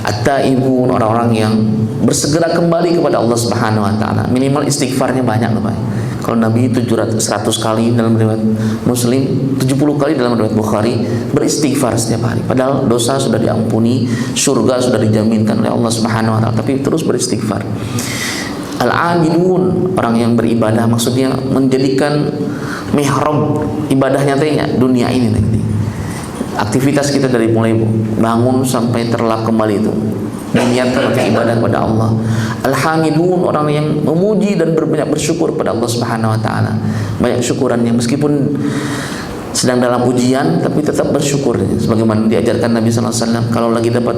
At-taibun, orang-orang yang bersegera kembali kepada Allah Subhanahu wa taala. Minimal istighfarnya banyak loh, Pak. Kalau Nabi 100 kali dalam riwayat Muslim, 70 kali dalam riwayat Bukhari beristighfar setiap hari. Padahal dosa sudah diampuni, surga sudah dijaminkan oleh Allah Subhanahu wa taala, tapi terus beristighfar. Al-abidun, orang yang beribadah, maksudnya menjadikan mihrab ibadahnya dunia ini nanti. Aktivitas kita dari mulai bangun sampai terlelap kembali itu diniatkan untuk ibadah kepada Allah. Al-hamidun, orang yang memuji dan berbanyak bersyukur kepada Allah Subhanahu wa taala. Banyak syukurannya meskipun sedang dalam ujian, tapi tetap bersyukur sebagaimana diajarkan Nabi sallallahu alaihi wasallam. Kalau lagi dapat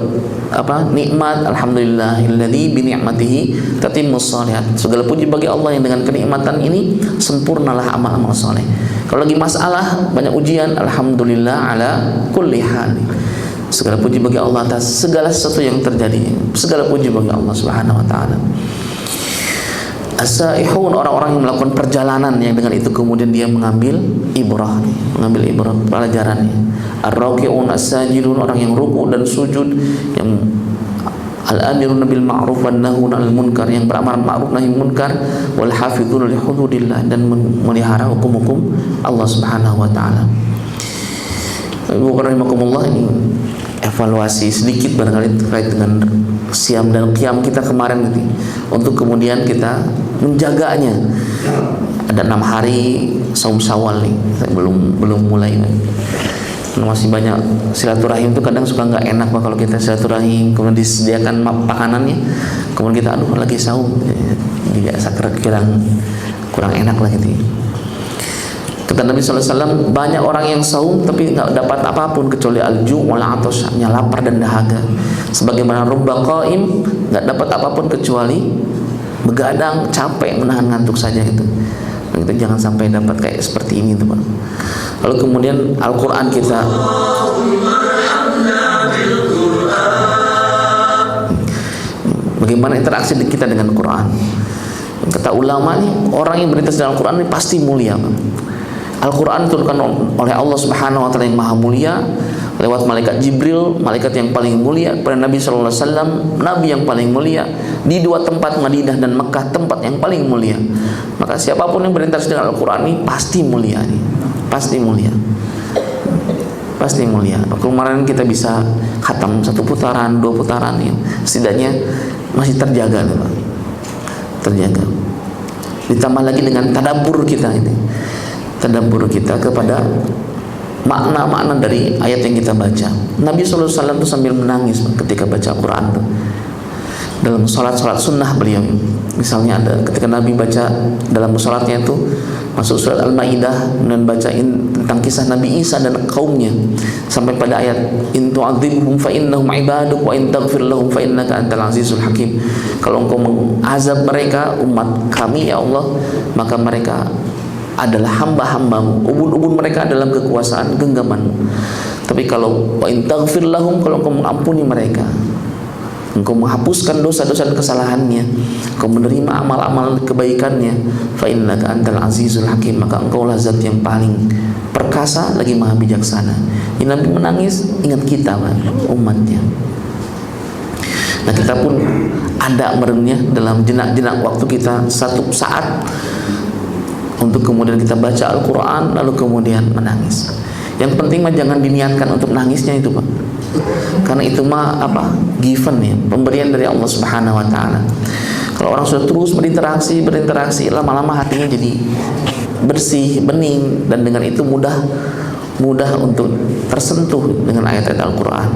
nikmat, alhamdulillahilladzi bi ni'matihi tatimmus shalihat. Segala puji bagi Allah yang dengan kenikmatan ini sempurnalah amal-amal saleh. Kalau lagi masalah, banyak ujian, alhamdulillah ala kulli hal. Segala puji bagi Allah atas segala sesuatu yang terjadi. Segala puji bagi Allah Subhanahu wa taala. As-saihun, orang-orang yang melakukan perjalanan yang dengan itu kemudian dia mengambil ibrah, pelajarannya. Ar-raki'un, as-sajidun, orang yang ruku dan sujud, yang al-amirun bil ma'ruf wan nahun 'anil munkar, yang beramar ma'ruf nahi munkar, wal hafizun li hududillah, dan memelihara hukum-hukum Allah Subhanahu wa taala. Ibu rahimakumullah, ini evaluasi sedikit barangkali terkait dengan siam dan qiyam kita kemarin gitu, untuk kemudian kita menjaganya. Ada 6 hari saum Syawal nih, saya belum mulai. Masih banyak silaturahim itu kadang suka nggak enak Pak, kalau kita silaturahim kemudian disediakan makanannya, kemudian kita lagi saum, jadi kurang enak lah gitu. Kata Nabi SAW, banyak orang yang saum tapi nggak dapat apapun kecuali al-ju' wal 'atash, hanya lapar dan dahaga. Sebagaimana rubba qaim, nggak dapat apapun kecuali begadang, capek, menahan ngantuk saja gitu. Nah, kita jangan sampai dapat kayak seperti ini tuh Pak. Lalu kemudian Al-Quran kita, bagaimana interaksi kita dengan Quran. Kata ulama nih, orang yang berinteraksi dengan Quran ini pasti mulia Pak. Al-Quran diturunkan oleh Allah Subhanahu wa taala yang maha mulia lewat malaikat Jibril, malaikat yang paling mulia, pada Nabi sallallahu alaihi wasallam, nabi yang paling mulia di 2 tempat, Madinah dan Mekah, tempat yang paling mulia. Maka siapapun yang berinteraksi dengan Al-Quran ini pasti mulia nih. Pasti mulia. Pasti mulia. Kemarin kita bisa khatam 1 putaran, 2 putaran ya. Setidaknya masih terjaga nih Pak. Terjaga. Ditambah lagi dengan tadabbur kita ini. Tadabbur kita kepada makna-makna dari ayat yang kita baca. Nabi sallallahu alaihi wasallam itu sambil menangis ketika baca Al-Quran itu. Dalam salat-salat sunnah beliau, misalnya ada ketika Nabi baca dalam salatnya itu masuk surat Al-Maidah dan bacain tentang kisah Nabi Isa dan kaumnya sampai pada ayat in tu'adzibhum fa innahum ibaduk wa in taghfir lahum fa innaka antal azizul hakim. Kalau engkau mengazab mereka umat kami ya Allah, maka mereka adalah hamba-hambamu, ubun-ubun mereka dalam kekuasaan genggamanmu. Tapi kalau wa in taghfir lahum, kalau engkau mengampuni mereka, engkau menghapuskan dosa-dosa dan kesalahannya, engkau menerima amal-amal kebaikannya, fa innaka antal azizul hakim, maka engkau lah zat yang paling perkasa lagi maha bijaksana. Ini Nabi menangis, ingat kita umatnya. Nah, kita pun ada merenungnya dalam jenak-jenak waktu kita satu saat untuk kemudian kita baca Al-Quran lalu kemudian menangis. Yang penting mah jangan diniatkan untuk nangisnya itu, Pak, karena itu mah given ya, pemberian dari Allah Subhanahu Wa Taala. Kalau orang sudah terus berinteraksi, lama-lama hatinya jadi bersih, bening, dan dengan itu mudah untuk tersentuh dengan ayat-ayat Al-Quran.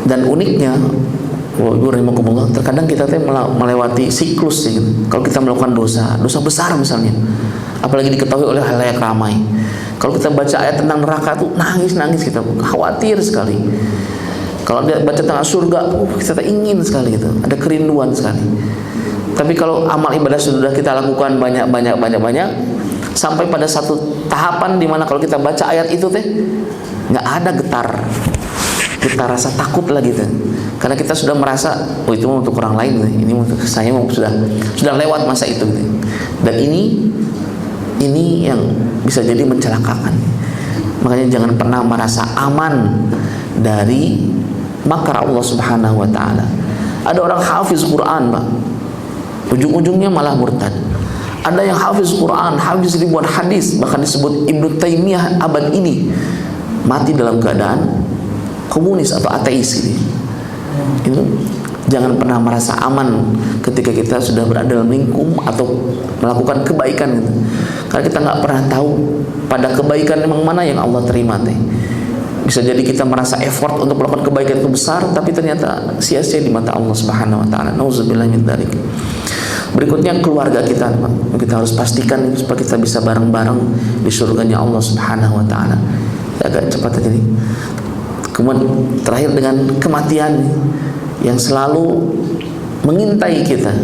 Dan uniknya, terkadang kita melewati siklus ya, gitu. Kalau kita melakukan dosa besar misalnya, apalagi diketahui oleh halayak ramai, kalau kita baca ayat tentang neraka tuh nangis kita, khawatir sekali. Kalau dia baca tentang surga, kita ingin sekali gitu, ada kerinduan sekali. Tapi kalau amal ibadah sudah kita lakukan banyak, sampai pada satu tahapan di mana kalau kita baca ayat itu nggak ada getar rasa takut lagi tuh, karena kita sudah merasa itu untuk orang lain, ini untuk saya sudah lewat masa itu gitu. Dan ini yang bisa jadi mencelakakan. Makanya jangan pernah merasa aman dari makar Allah Subhanahu Wa Taala. Ada orang hafiz Quran, Pak, ujung-ujungnya malah murtad. Ada yang hafiz Quran, hafiz ribuan hadis, bahkan disebut Ibnu Taimiyah abad ini mati dalam keadaan komunis atau ateis gitu. Itu jangan pernah merasa aman ketika kita sudah berada dalam lingkup atau melakukan kebaikan gitu. Karena kita nggak pernah tahu pada kebaikan memang mana yang Allah terima Bisa jadi kita merasa effort untuk melakukan kebaikan itu besar, tapi ternyata sia-sia di mata Allah Subhanahu Wa Taala. Nauzubillah min dzalik. Berikutnya keluarga kita harus pastikan supaya kita bisa bareng-bareng di surganya Allah Subhanahu Wa Taala. Agak cepat aja nih. Kemudian terakhir dengan kematian yang selalu mengintai kita.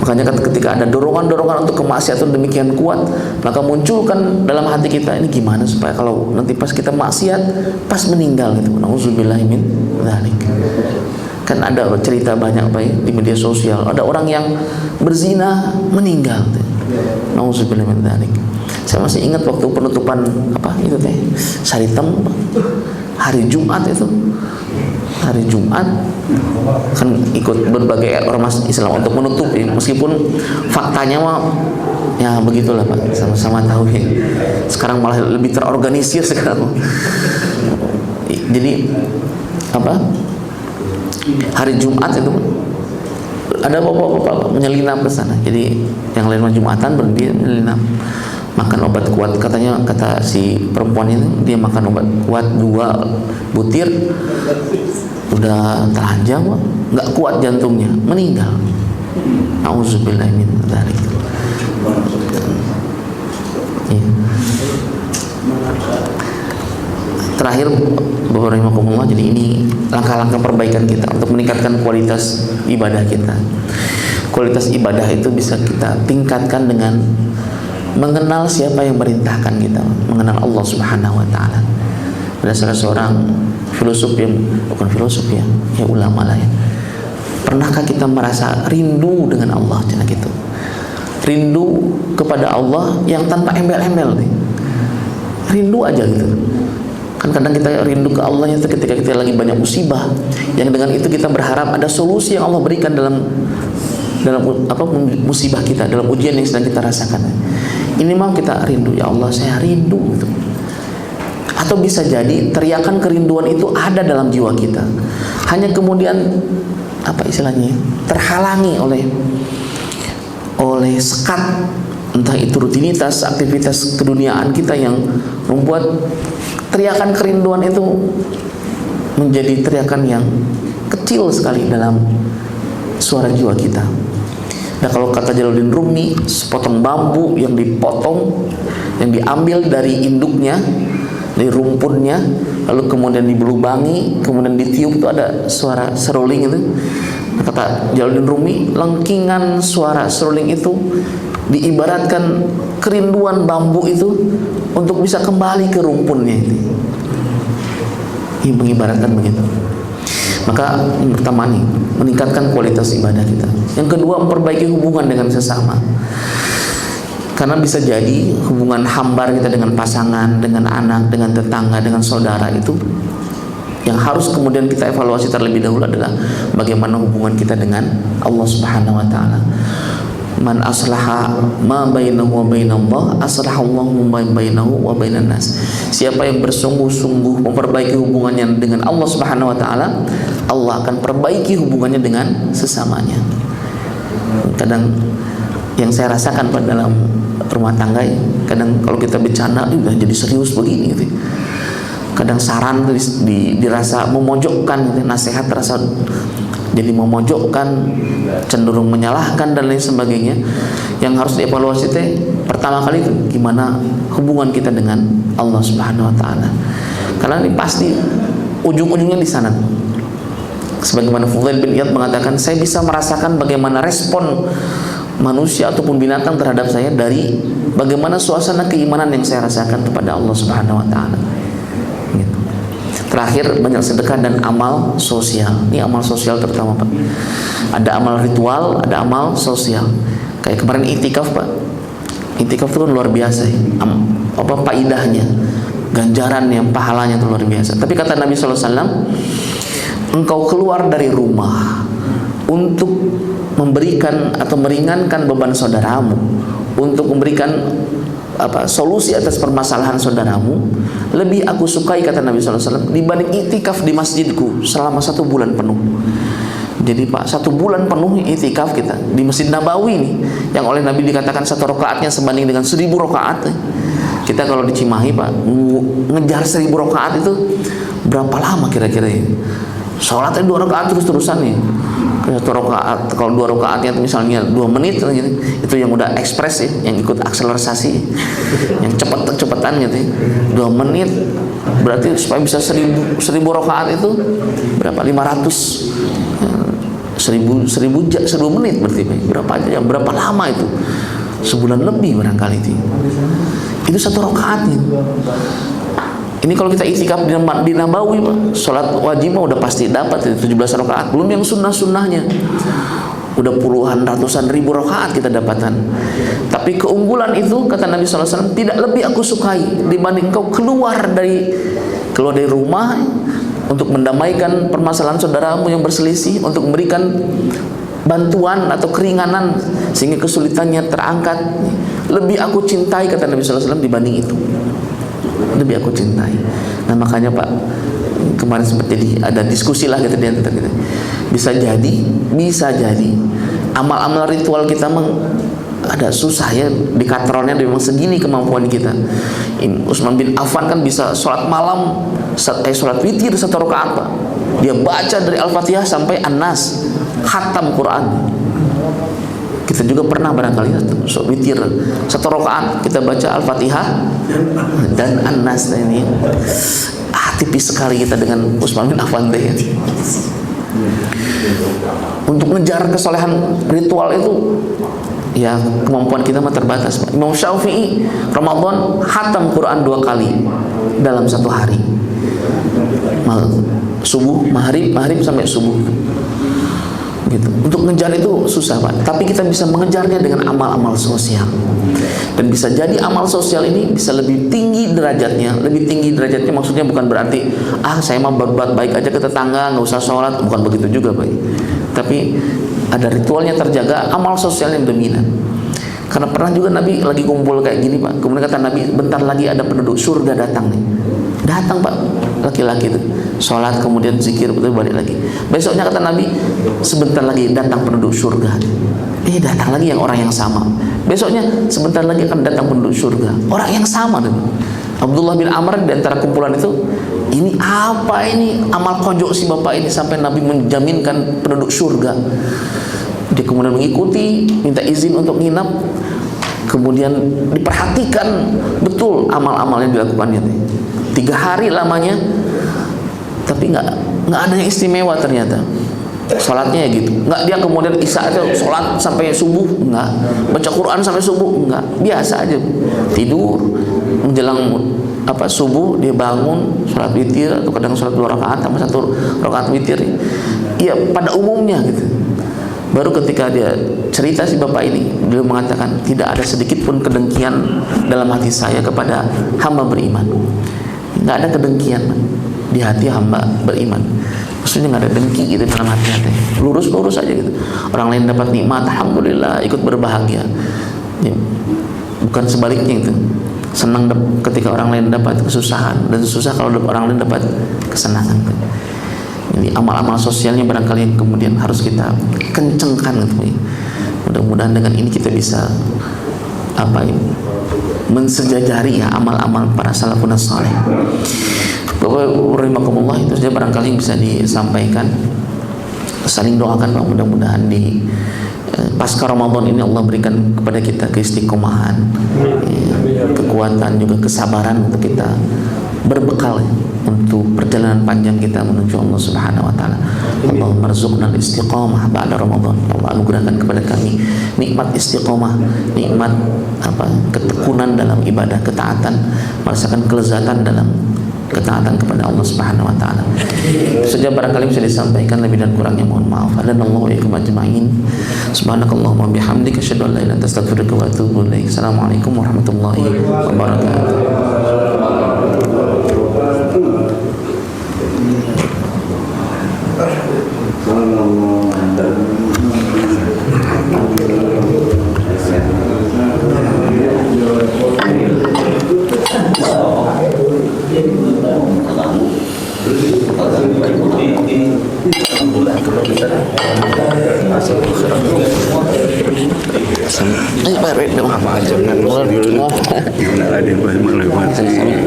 Makanya kan ketika ada dorongan-dorongan untuk kemaksiatan demikian kuat, maka munculkan dalam hati kita, ini gimana supaya kalau nanti pas kita maksiat, pas meninggal gitu. Nauzubillahi min dzalik. Kan ada cerita banyak di media sosial, ada orang yang berzina meninggal. Nauzubillahi min dzalik. Saya masih ingat waktu penutupan Saritem, hari Jumat itu. Hari Jumat kan ikut berbagai ormas Islam untuk menutup ya. Meskipun faktanya mah ya begitulah, Pak, sama-sama tahu ya. Sekarang malah lebih terorganisir sekarang. Jadi hari Jumat itu ada bapak-bapak menyelinap ke sana. Jadi yang lain Jumatan berhenti menyelinap, makan obat kuat. Kata si perempuan ini, dia makan obat kuat 2 butir, udah telanjang, nggak kuat jantungnya, meninggal. Auzubillahi min dzalik. Ya. Terakhir, Bapak rahimakumullah, jadi ini langkah-langkah perbaikan kita untuk meningkatkan kualitas ibadah kita. Kualitas ibadah itu bisa kita tingkatkan dengan mengenal siapa yang merintahkan kita, mengenal Allah Subhanahu Wa Taala. Ada salah seorang filosof yang bukan filosof ya ulama lah ya. Pernahkah kita merasa rindu dengan Allah gitu? Rindu kepada Allah yang tanpa embel-embel nih. Rindu aja gitu. Kan kadang kita rindu ke Allah itu ketika kita lagi banyak musibah, yang dengan itu kita berharap ada solusi yang Allah berikan dalam musibah kita, dalam ujian yang sedang kita rasakan. Ini mau kita rindu, ya Allah saya rindu gitu. Atau bisa jadi teriakan kerinduan itu ada dalam jiwa kita, hanya kemudian terhalangi oleh sekat, entah itu rutinitas aktivitas keduniaan kita yang membuat teriakan kerinduan itu menjadi teriakan yang kecil sekali dalam suara jiwa kita. Nah, kalau kata Jalaluddin Rumi, sepotong bambu yang dipotong, yang diambil dari induknya, dari rumpunnya, lalu kemudian dibelubangi, kemudian ditiup, itu ada suara seruling itu. Kata Jalaluddin Rumi, lengkingan suara seruling itu diibaratkan kerinduan bambu itu untuk bisa kembali ke rumpunnya itu. Ini mengibaratkan begitu. Maka yang pertama nih, meningkatkan kualitas ibadah kita. Yang kedua, memperbaiki hubungan dengan sesama. Karena bisa jadi hubungan hambar kita dengan pasangan, dengan anak, dengan tetangga, dengan saudara itu yang harus kemudian kita evaluasi terlebih dahulu adalah bagaimana hubungan kita dengan Allah Subhanahu wa taala. Man aslaha ma bainahu wa bainallah, aslahallahu ma bainahu wa bainan nas. Siapa yang bersungguh-sungguh memperbaiki hubungannya dengan Allah Subhanahu wa taala, Allah akan perbaiki hubungannya dengan sesamanya. Kadang yang saya rasakan pada dalam rumah tangga, kadang kalau kita bercanda udah jadi serius begini gitu. Kadang saran dirasa memojokkan gitu, nasihat terasa jadi memojokkan, cenderung menyalahkan dan lain sebagainya. Yang harus dievaluasi pertama kali itu gimana hubungan kita dengan Allah Subhanahu wa taala. Karena ini pasti ujung-ujungnya di sana. Sebagaimana Fudail bin Iyad mengatakan, saya bisa merasakan bagaimana respon manusia ataupun binatang terhadap saya dari bagaimana suasana keimanan yang saya rasakan kepada Allah Subhanahu wa taala. Gitu. Terakhir, banyak sedekah dan amal sosial. Ini amal sosial terutama, Pak. Ada amal ritual, ada amal sosial. Kayak kemarin itikaf, Pak. Itikaf itu kan luar biasa ya. Faidahnya, ganjarannya, pahalanya itu luar biasa. Tapi kata Nabi sallallahu alaihi wasallam, engkau keluar dari rumah untuk memberikan atau meringankan beban saudaramu, untuk memberikan solusi atas permasalahan saudaramu, lebih aku sukai, kata Nabi SAW, dibanding itikaf di masjidku selama 1 bulan penuh. Jadi Pak, 1 bulan penuh itikaf kita di Masjid Nabawi nih, yang oleh Nabi dikatakan 1 rakaatnya sebanding dengan 1000 rakaat. Kita kalau di Cimahi, Pak, ngejar 1000 rakaat itu berapa lama kira-kira ya? Sholatnya 2 rakaat terus-terusan nih. 1 rakaat, kalau 2 rakaatnya misalnya 2 menit gitu, itu yang udah ekspres ya, yang ikut akselerasi, yang cepat-cepatan gitu ya. 2 menit berarti supaya bisa 1000 rakaat itu berapa? 1000 menit berarti berapa jam, berapa lama itu? Sebulan lebih barangkali itu. Itu 1 rakaatnya. Ini kalau kita itikaf di Nabawi, Pak, sholat wajib udah pasti dapat 17 rakaat, belum yang sunnah-sunnahnya. Udah puluhan, ratusan ribu rakaat kita dapatkan. Tapi keunggulan itu, kata Nabi SAW, tidak lebih aku sukai dibanding kau keluar dari rumah untuk mendamaikan permasalahan saudaramu yang berselisih, untuk memberikan bantuan atau keringanan sehingga kesulitannya terangkat. Lebih aku cintai, kata Nabi SAW, dibanding itu. Lebih aku cintai. Nah makanya Pak, kemarin sempat jadi ada diskusi lah gitu di antara kita. Bisa jadi amal-amal ritual kita ada susah ya, di katronnya memang segini kemampuan kita. Utsman bin Affan kan bisa sholat malam, sholat witir 1 rakaat, Pak. Dia baca dari Al-Fatihah sampai An-Nas, khatam Quran. Kita juga pernah barangkali sholat witir 1 rakaat kita baca Al-Fatihah dan An-Nas. Ini tipis sekali kita dengan Utsman bin Affan deh. Untuk ngejar kesolehan ritual itu ya kemampuan kita mah terbatas. Imam Syafi'i Ramadan khatam Quran 2 kali dalam 1 hari. Subuh, maghrib sampai subuh. Gitu. Untuk ngejar itu susah, Pak. Tapi kita bisa mengejarnya dengan amal-amal sosial. Dan bisa jadi amal sosial ini bisa lebih tinggi derajatnya. Lebih tinggi derajatnya maksudnya bukan berarti saya mah berbuat baik aja ke tetangga, nggak usah sholat. Bukan begitu juga, Pak. Tapi ada ritualnya terjaga, amal sosial yang dominan. Karena pernah juga Nabi lagi kumpul kayak gini, Pak. Kemudian kata Nabi, bentar lagi ada penduduk surga datang nih. Datang, Pak, laki-laki itu sholat kemudian zikir, betul balik lagi. Besoknya kata Nabi, sebentar lagi datang penduduk surga. Datang lagi yang orang yang sama. Besoknya sebentar lagi akan datang penduduk surga, orang yang sama. Abdullah bin Amr di antara kumpulan itu, ini apa ini amal kojok si bapak ini sampai Nabi menjaminkan penduduk surga. Dia kemudian mengikuti, minta izin untuk nginap, kemudian diperhatikan betul amal-amal yang dilakukannya. 3 hari lamanya, tapi nggak ada yang istimewa ternyata. Sholatnya ya gitu, nggak dia kemudian isya aja sholat sampai subuh, nggak baca Quran sampai subuh, nggak, biasa aja tidur menjelang subuh dia bangun sholat witir atau kadang sholat 2 rakaat sama 1 rakaat witir, iya pada umumnya gitu. Baru ketika dia cerita si bapak ini, beliau mengatakan tidak ada sedikit pun kedengkian dalam hati saya kepada hamba beriman, nggak ada kedengkian di hati hamba beriman. Maksudnya nggak ada dengki gitu dalam hati, lurus aja gitu. Orang lain dapat nikmat, alhamdulillah, ikut berbahagia. Ya, bukan sebaliknya itu. Senang ketika orang lain dapat kesusahan, dan susah kalau orang lain dapat kesenangan. Jadi amal-amal sosialnya barangkali yang kemudian harus kita kencengkan gitu. Mudah-mudahan dengan ini kita bisa mensejajari ya amal-amal para salafun saleh. Bapak rahimakumullah, itu saja barangkali bisa disampaikan. Saling doakan Pak, mudah-mudahan di pasca Ramadan ini Allah berikan kepada kita keistiqomahan, kekuatan juga kesabaran untuk kita berbekal untuk perjalanan panjang kita menuju Allah Subhanahu wa taala. Allahumma rzuqna al-istiqamah ba'da Ramadan. Allah anugerahkan kepada kami nikmat istiqamah, nikmat ketekunan dalam ibadah, ketaatan, merasakan kelezatan dalam ketaatan kepada Allah Subhanahu wa taala. Saja barangkali bisa disampaikan, lebih dan kurangnya mohon maaf. Hadanallahu wa iyyakum ajma'in. Subhanakallahumma wa bihamdika asyhadu an la ilaha illa anta astaghfiruka wa atubu ilaik. Assalamualaikum warahmatullahi wabarakatuh.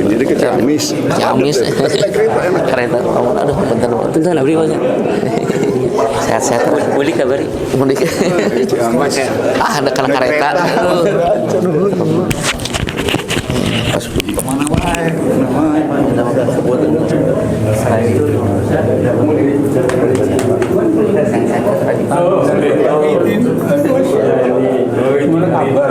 Jadi ke Ciamis. Kereta. Aduh, bentar beri banyak. Sehat-sehat. Mudik kabari. Mudik. Ada kereta. Mana wae, kabar?